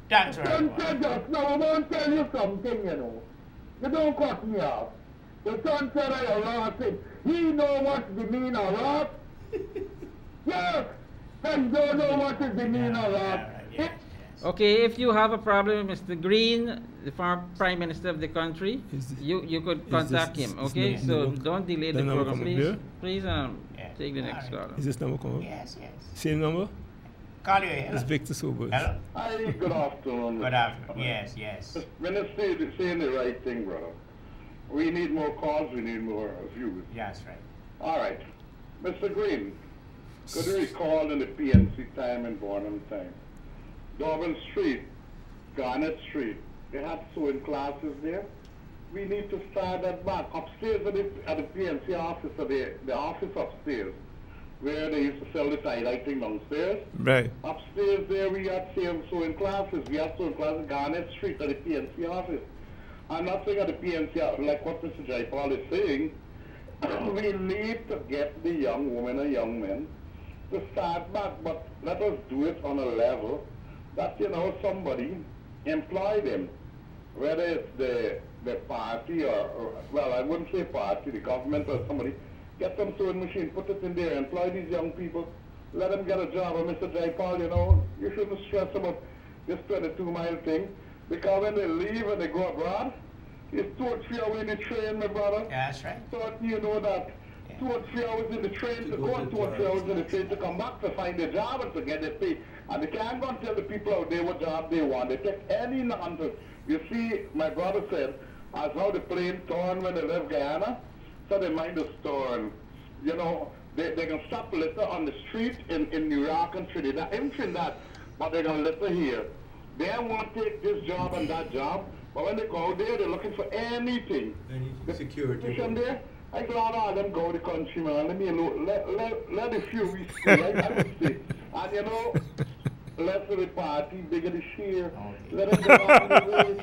Thanks very much. Now I want to tell you something, you know. You don't cut me off. The son said I lost it. He know what's the meaning of rap. Yes. And don't know what is the meaning of rap. Okay, if you have a problem with Mr. Green, the former Prime Minister of the country, you could contact him, okay? So don't delay the program, please. Please take the next caller. Is this number coming? Yes. Same number? Call you here. It's Victor Sobers. Hello? Hi, good afternoon. Good afternoon. Yes. Minister, you're saying the right thing, brother. We need more calls, we need more views. Yes, right. All right. Mr. Green, could you recall in the PNC time and Bornham time, Darwin Street, Garnet Street, they had sewing classes there. We need to start that back. Upstairs at the PNC office, or the office upstairs, where they used to sell the tie-dye thing downstairs. Right. Upstairs there we had sewing classes. We had sewing classes at Garnet Street at the PNC office. I'm not saying at the PNC, like what Mr. Jaipal is saying, we need to get the young women and young men to start back, but let us do it on a level that, you know, somebody employ them, whether it's the party or, well, I wouldn't say party, the government or somebody, get some sewing machine, put it in there, employ these young people, let them get a job. Or Mr. Jaipal, you know, you shouldn't stress about this 22-mile thing, because when they leave and they go abroad, it's 2 or 3 hours in the train, my brother. Yeah, that's right. So you know that 2 or 3 hours in the train to go, 2 or 3 hours in the train to come back to find a job and to get their pay. And they can't go and tell the people out there what job they want. They take any nonsense. You see, my brother said, as how the plane turned when they left Guyana, so they mind the storm. You know, they can stop litter on the street in New York and Trinidad, in Trinidad, but they're going to litter here. They want to take this job and that job, but when they go out there, they're looking for anything. Security. There, I'm glad all them go to the country, man. Let me alone. Let a few we see, like I would say. And you know, less of the party, bigger the share. Let them go on the way.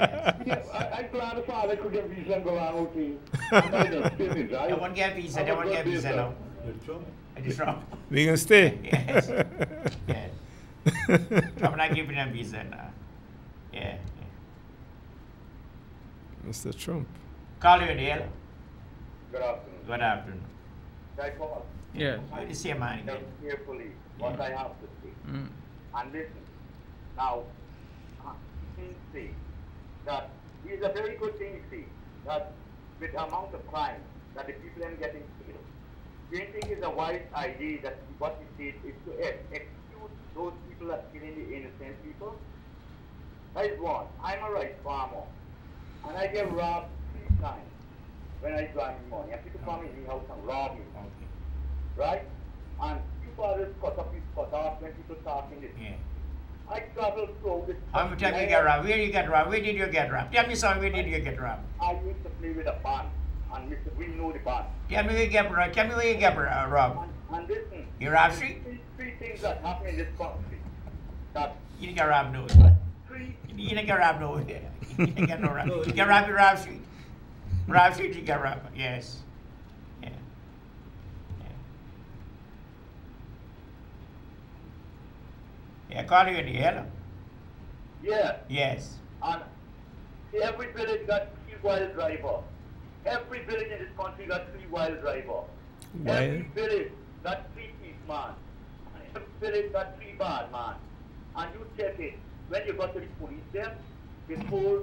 Yeah, I'm glad if all they could get visa and go on with me. They won't get visa, they won't get visa now. Trump. We can stay. Yes. Trump not giving them visa now. Yeah. Mr. Trump. Call you, Dale. Good afternoon. Good afternoon. Guy Paul. Yeah. You see a man again. Carefully what I have to say. And listen. Now, see that it is a very good thing to see that with the amount of crime that the people are getting killed. Do you think it's a wise idea that what we did is to excuse those people that are killing the innocent people? That is one. I'm a rice farmer. And I get robbed 3 times when I drive money. And people come in the house and rob me. Right? And people always cut off when people talking this. Yeah. I travel through this. How many times you get robbed? Where you get robbed? Where did you get robbed? Tell me something, where did you get robbed? I used to play with a band. And Mr. Green know the band. Tell me where you get robbed. Tell me where you get robbed. And listen. You robbed street? Three things that happen in this country. That you didn't get robbed nowhere. You didn't get robbed nowhere. You didn't get no robbed. You get robbed in Rob Street. Rap City Garab, yes. Yeah. Yeah, call you in the yellow. Yeah. Yes. And every village got 3 wild driver. Every village in this country got 3 wild driver. Every village got 3 thief man. And every village got 3 bad man. And you check it. When you go to the police them, before,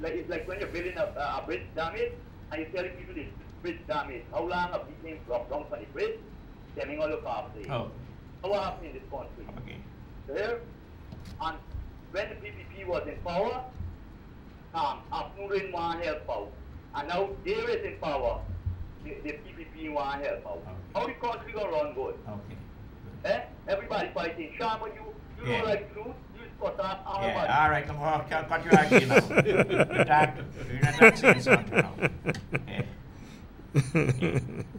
like it's like when you're building a bridge damage, and you're telling people this bridge damage, how long have these things dropped down from the bridge? Telling all the cops there. Oh. So what happened in this country? Okay. There, and when the PPP was in power, Afnurin want help out. And now there is in power, the PPP want help out. Okay. How the country gonna run good? Okay. Eh? Everybody fighting. Sharma, you don't like truth, you cut off our body. Yeah, all right, come on, cut you out here now. You're not saying something now. Yeah.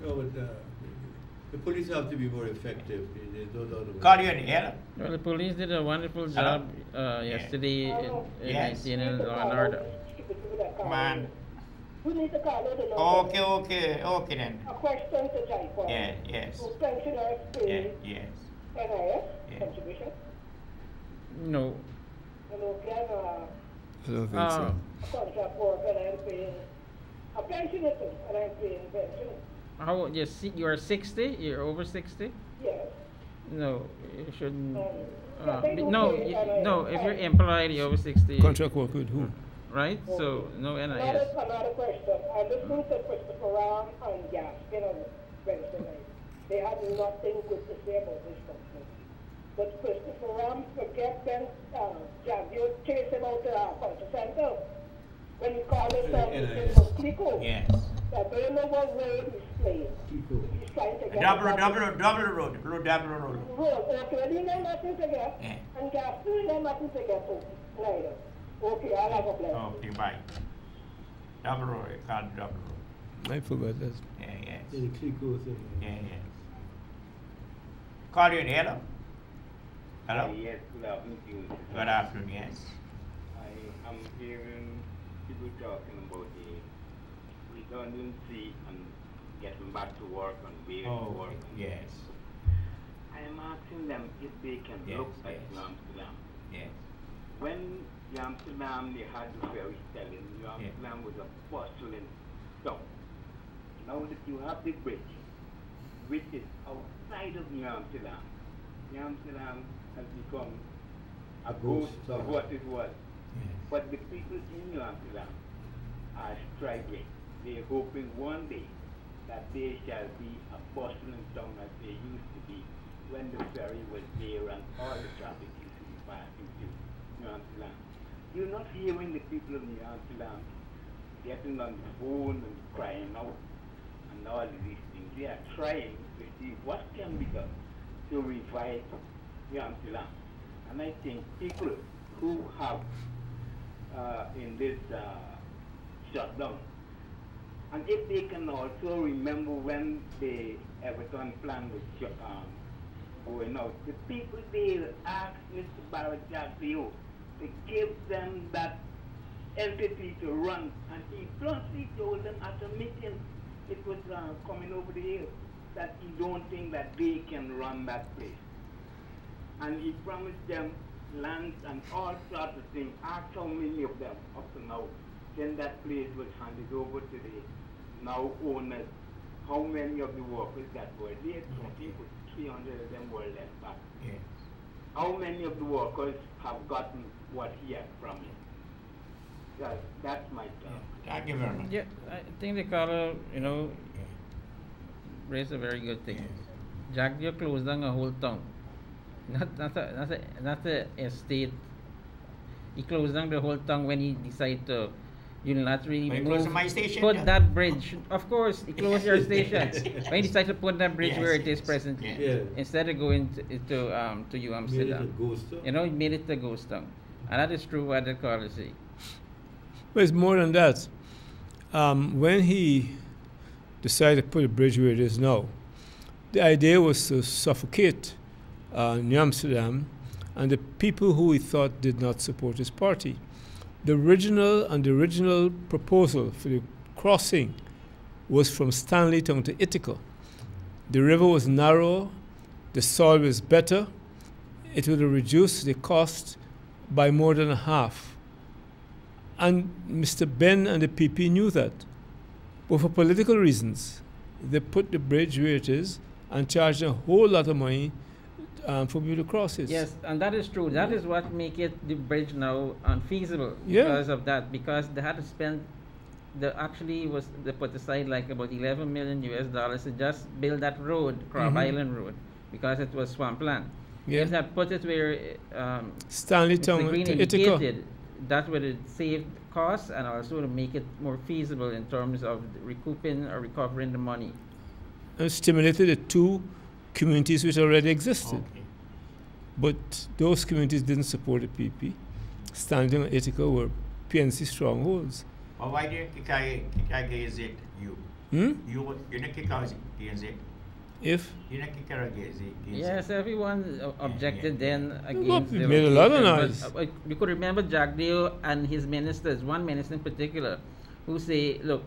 No, but the police have to be more effective. There's no doubt about it. Call you in the yellow. Well, the police did a wonderful job yesterday in maintaining law and order. Come on. We need to call it a Okay then. A question to Jaipur. Yeah, yes. Who pensioners pay Yes. NIS contribution? No. And can I don't think so. a contract worker and I'm paying a pensioner too, and I'm paying pensioner. How you are 60? You're over 60? Yes. No, you shouldn't. they do No, pay no. If you're employed, you're over 60. Contract work with who? Right? So no NIS. Another question. I listened to Christopher Ram and Gaskin on Wednesday night. They had nothing good to say about this company. But Christopher Ram forget them, you chase him out to the culture center. When you call it Kiko. Yes. I don't know what role he's playing. He's trying to get Double road. Road, okay, well, you know nothing to get. Yeah. And Gaskin, you know nothing to get to. Neither. Okay, I'll have a blessing. Okay, bye. Double road, call it double road. I forgot that. Yeah, yes. The Clico thing. Yeah, yes. Call you in the yellow. Hello? Yes, good afternoon to you. Good afternoon, yes. I am hearing people talking about the redundancy and getting back to work and being to work. Yes. I am asking them if they can look at Amsterdam. Yes. When Amsterdam, they had the ferry telling Amsterdam was a bustling town. Now that you have the bridge, which is outside of New Amsterdam, New Amsterdam has become a ghost of what it was. Yes. But the people in New Amsterdam are struggling. They're hoping one day that they shall be a bustling town as they used to be when the ferry was there and all the traffic used to be passing through New Amsterdam. You're not hearing the people of New Amsterdam getting on the phone and crying out and all of these things. They are trying to see what can be done to revive New Amsterdam. And I think people who have in this shutdown, and if they can also remember when the Everton plan was going out, the people there asked Mr. Barrett Jackson to give them that entity to run, and he bluntly told them at a meeting it was coming over the hill that he don't think that they can run that place. And he promised them lands and all sorts of things. Asked how many of them up to now. Then that place was handed over to the now owners. How many of the workers that were there? I think 300 of them were left back. Yes. How many of the workers have gotten what he had promised? That's my thought. Thank you very much. Yeah, I think the caller, raised a very good thing. Jack, you closed down a whole town. Not a estate. He closed down the whole town when he decided to unilaterally move. My station, put that bridge. Of course, he closed your station. When he decided to put that bridge where it is presently, instead of going to New Amsterdam, he made it a ghost town, and that is true what the caller say. But it's more than that. When he decided to put a bridge where it is now, the idea was to suffocate New Amsterdam and the people who he thought did not support his party. The original proposal for the crossing was from Stanleytown to Ithaca. The river was narrow, the soil was better, it would have reduced the cost by more than a half. And Mr. Ben and the PP knew that. But for political reasons, they put the bridge where it is and charged a whole lot of money for people to cross it. Yes, and that is true. That is what make it the bridge now unfeasible because of that. Because they had to spend, they put aside like about $11 million to just build that road, Crab Island Road, because it was swampland. Yeah. If they had put it where Stanleytown Mr. Green to Ithaca, indicated, that would have saved costs and also to make it more feasible in terms of recouping or recovering the money. and stimulated the two communities which already existed. Okay. But those communities didn't support the PP. Standing and Ithaca were PNC strongholds. But why didn't Kikage against it, you? You didn't kick out against it? If? You didn't kick out against it? Yes, everyone objected then Well, against we the made a lot of location, noise. you could remember Jagdeo and his ministers, one minister in particular, who say, look,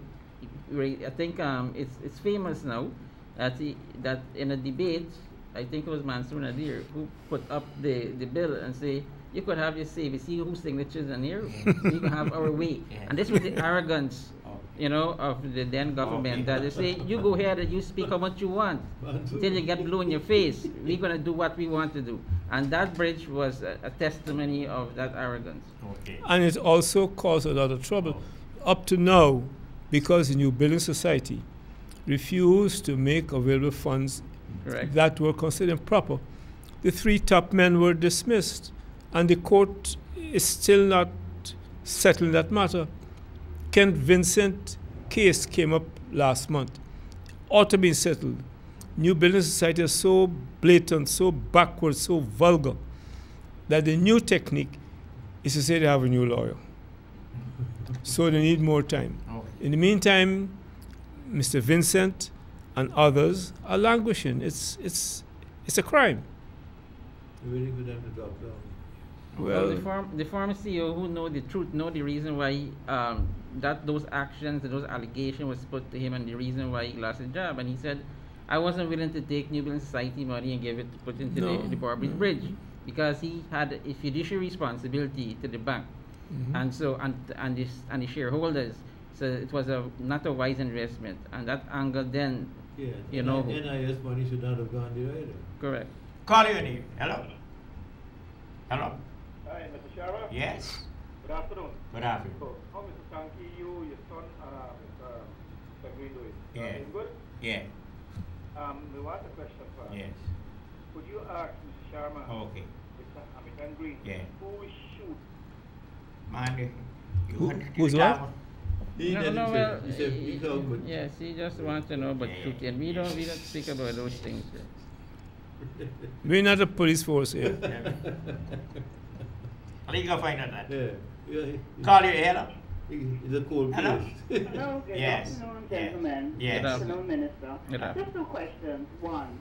I think it's famous now that that in a debate, I think it was Mansour Nadir who put up the bill and say, you could have your say, we see whose signatures are here, so you can have our way. And this was the arrogance, you know, of the then government, that they say, you go ahead and you speak how much you want until you get blue in your face. We're going to do what we want to do. And that bridge was a testimony of that arrogance. Okay. And it also caused a lot of trouble. Up to now, because the New Building Society refused to make available funds that were considered improper, the three top men were dismissed. And the court is still not settling that matter. Kent Vincent case came up last month. Ought to be settled. New Building Society is so blatant, so backward, so vulgar, that the new technique is to say they have a new lawyer. So they need more time. Okay. In the meantime, Mr. Vincent and others are languishing. It's a crime. We're waiting for them to drop down. Well, the former CEO who know the truth, know the reason why that those actions, those allegations was put to him, and the reason why he lost his job. And he said, I wasn't willing to take New Building Society money and give it to put into the Barbary Bridge, because he had a fiduciary responsibility to the bank, and so and the shareholders. So it was not a wise investment, and that angered then. Yeah, you know. NIS money should not have gone there either. Correct. Call you in here. Hello? Hello? Hi, Mr. Sharma. Yes. Good afternoon. Good afternoon. So, how Mr. Sankey, you, your son, Mr. Green doing? Yeah. Is good? Yeah. We want a question first. Yes. Could you ask Mr. Sharma, Okay. Mr. Hamilton Green, Yeah. who shoot? Man, Who's what? He said, yes, he just wants to know about shooting. We don't speak about those things. We're not a police force here. Legal find out that. Yeah. Call you, hello? It's a cold Hello? place. Hello, good Yes. afternoon, gentlemen. Yes. Good afternoon, Minister. Good afternoon. Just two questions. One,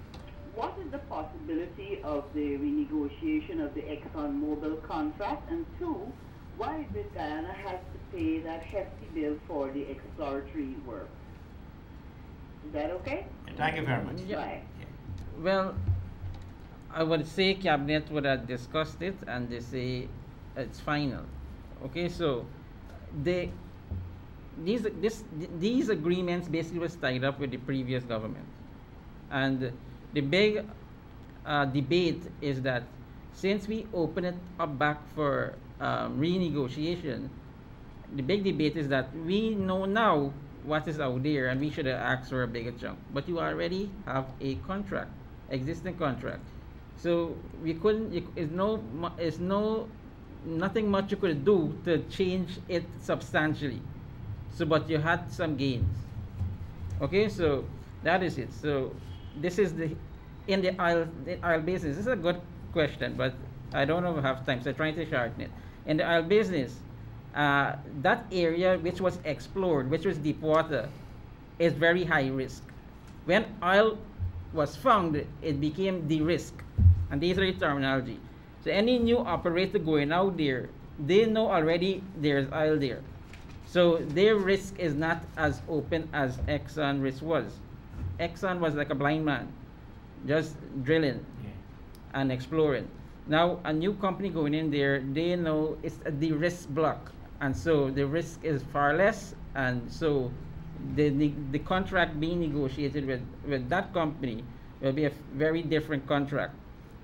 what is the possibility of the renegotiation of the ExxonMobil contract? And two, why is it Guyana has to pay that hefty bill for the exploratory work? Is that okay? Thank you very much. Right. Well, I would say Cabinet would have discussed it and they say it's final. Okay, so these agreements basically was tied up with the previous government. And the big debate is that since we open it up back for renegotiation, the big debate is that we know now what is out there and we should have asked for a bigger chunk. But you already have a contract, existing contract. So we couldn't, nothing much you could do to change it substantially. So, but you had some gains. Okay, so that is it. So this is in the oil business. This is a good question, but I don't know if I have time, so I'm trying to shorten it. In the oil business, that area which was explored, which was deep water, is very high risk. When oil was found, it became de-risk. And these are the terminology. So any new operator going out there, they know already there's oil there. So their risk is not as open as Exxon risk was. Exxon was like a blind man, just drilling and exploring. Now a new company going in there, they know it's a de-risk block, and so the risk is far less, and so the contract being negotiated with that company will be a very different contract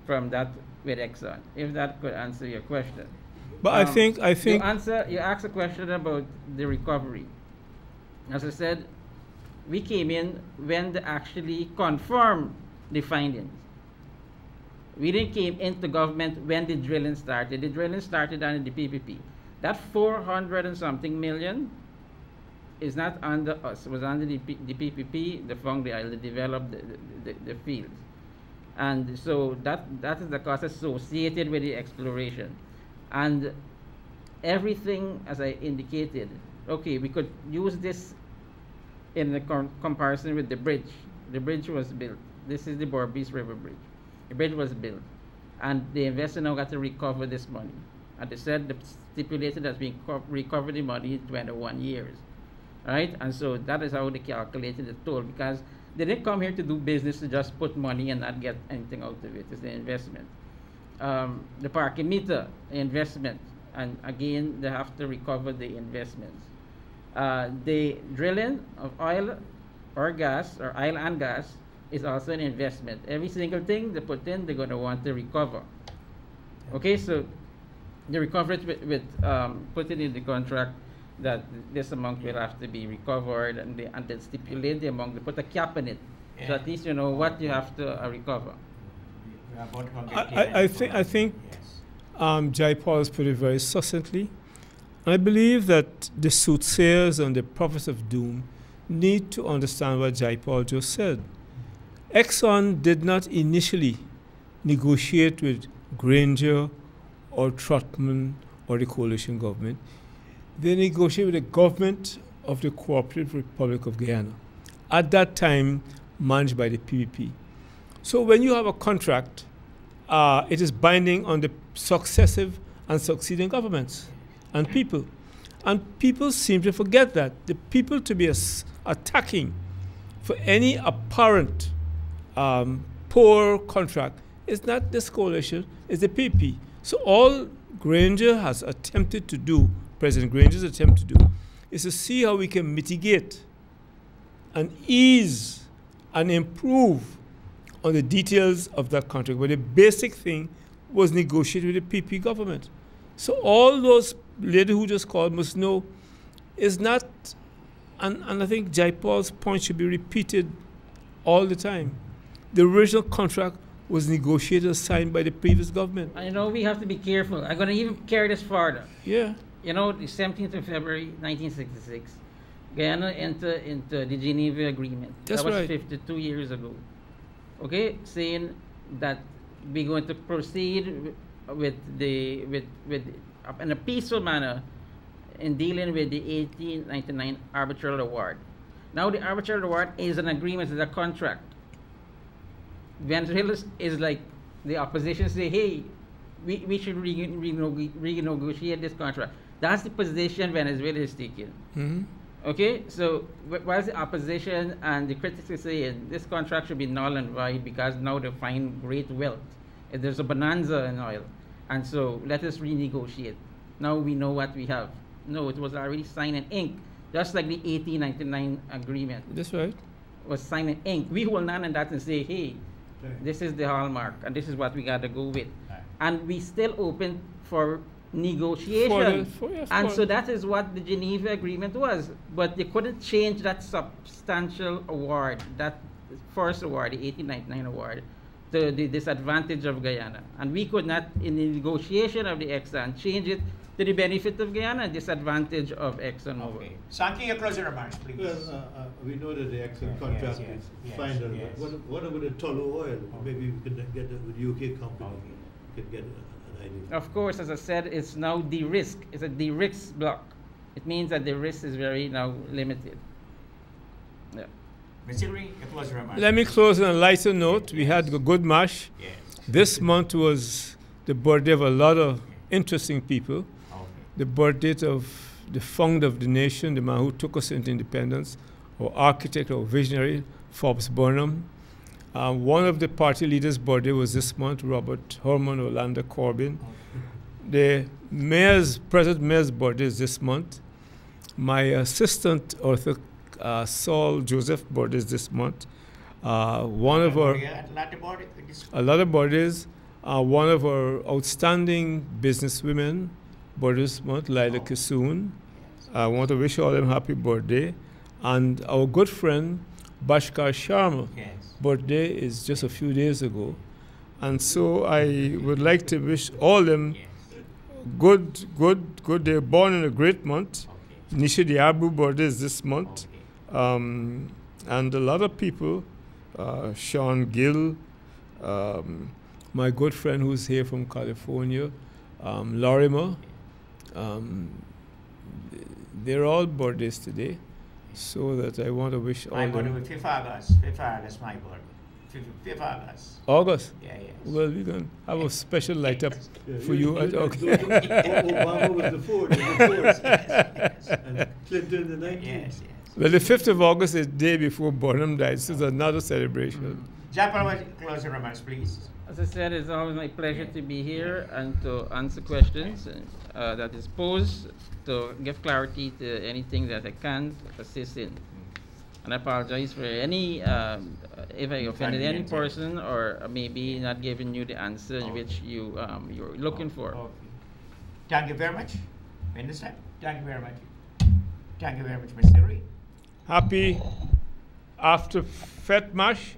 from that with Exxon, if that could answer your question. But I think you asked a question about the recovery. As I said, we came in when they actually confirmed the findings. We didn't came into government when the drilling started. The drilling started under the PPP. That 400 and something million is not under us. It was under the PPP, the fund, they developed the fields. And so that is the cost associated with the exploration. And everything, as I indicated, okay, we could use this in the comparison with the bridge. The bridge was built. This is the Berbice River Bridge. The bridge was built. And the investor now got to recover this money. And they said the stipulated that we recover the money in 21 years. Right? And so that is how they calculated the toll, because they didn't come here to do business to just put money and not get anything out of it. It's the investment. The parking meter investment, and again they have to recover the investments. The drilling of oil or gas, or oil and gas, is also an investment. Every single thing they put in, they're going to want to recover. Okay, so they recover it with putting in the contract that this amount will have to be recovered, and they stipulate the amount. They put a cap in it, so at least you know what you have to recover. I think Jai Paul has put it very succinctly. I believe that the soothsayers and the prophets of doom need to understand what Jai Paul just said. Exxon did not initially negotiate with Granger or Trotman or the coalition government. They negotiated with the government of the Cooperative Republic of Guyana, at that time managed by the PPP. So when you have a contract, it is binding on the successive and succeeding governments and people. And people seem to forget that. The people to be attacking for any apparent poor contract is not this coalition, it's the PPP. So all Granger has attempted to do, President Granger's attempt to do, is to see how we can mitigate and ease and improve on the details of that contract. But the basic thing was negotiated with the PP government. So all those ladies who just called must know is not, and I think Jai Paul's point should be repeated all the time. The original contract was negotiated and signed by the previous government. I know we have to be careful. I'm going to even carry this farther. Yeah. You know, the 17th of February, 1966, Guyana entered into the Geneva Agreement. That's that was right. 52 years ago. Okay, saying that we're going to proceed with in a peaceful manner in dealing with the 1899 arbitral award. Now the arbitral award is an agreement, it's a contract. Venezuela is like the opposition say, hey, we should renegotiate this contract. That's the position Venezuela is taking. Mm-hmm. Okay, so whilst the opposition and the critics are saying this contract should be null and void because now they find great wealth. There's a bonanza in oil. And so let us renegotiate. Now we know what we have. No, it was already signed in ink, just like the 1899 agreement. That's right. Was signed in ink. We hold on that and say, hey, this is the hallmark and this is what we got to go with. And we still open for negotiation. So that is what the Geneva Agreement was. But they couldn't change that substantial award, that first award, the 1899 award, to the disadvantage of Guyana. And we could not, in the negotiation of the Exxon, change it to the benefit of Guyana and disadvantage of ExxonMobil. Okay. Sanki, your closing remarks, please. Well, we know that the Exxon contract is final. But what about the Tullow oil? Maybe we can get it with UK company. We can get an idea. Of course, as I said, it's now de-risk. It's a de-risk block. It means that the risk is very now limited. Yeah. Let me close on a lighter note. We had a good mash. Yes. This month was the birthday of a lot of interesting people. The birthday of the founder of the nation, the man who took us into independence, our architect, our visionary, Forbes Burnham. One of the party leaders' birthday was this month, Robert Herman Orlando Corbin. The present mayor's birthday is this month. My assistant, Arthur Saul Joseph, birthday is this month. One of our a lot of birthdays. One of our outstanding businesswomen, birthday this month, Lila Kissoon. I want to wish all of them happy birthday. And our good friend, Bhaskar Sharma, birthday is just a few days ago. And so I would like to wish all of them good. They're born in a great month. Nisha Diabu birthday is this month. And a lot of people, Sean Gill, my good friend who's here from California, Lorimer, they're all birthdays today. So that I want to wish all them. My birthday was 5th August. 5th August, my birthday. 5th August. August? Yeah, yes. Well, we're going to have a special light up for you. Okay. Obama was the 4th. Yes. And Clinton the 19th. Yes. Well, the 5th of August is the day before Burnham died, so it's another celebration. Japan, closing remarks, please. As I said, it's always my pleasure to be here and to answer questions that is posed, to give clarity to anything that I can assist in. And I apologize for any, if I offended any person or maybe not giving you the answer in which you're looking for. Okay. Thank you very much, Minister. Thank you very much. Thank you very much, Mr. Reed. Happy after Fet Mash,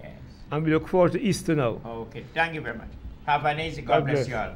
and we look forward to Easter now. Okay, thank you very much. Have a nice day. God bless you all.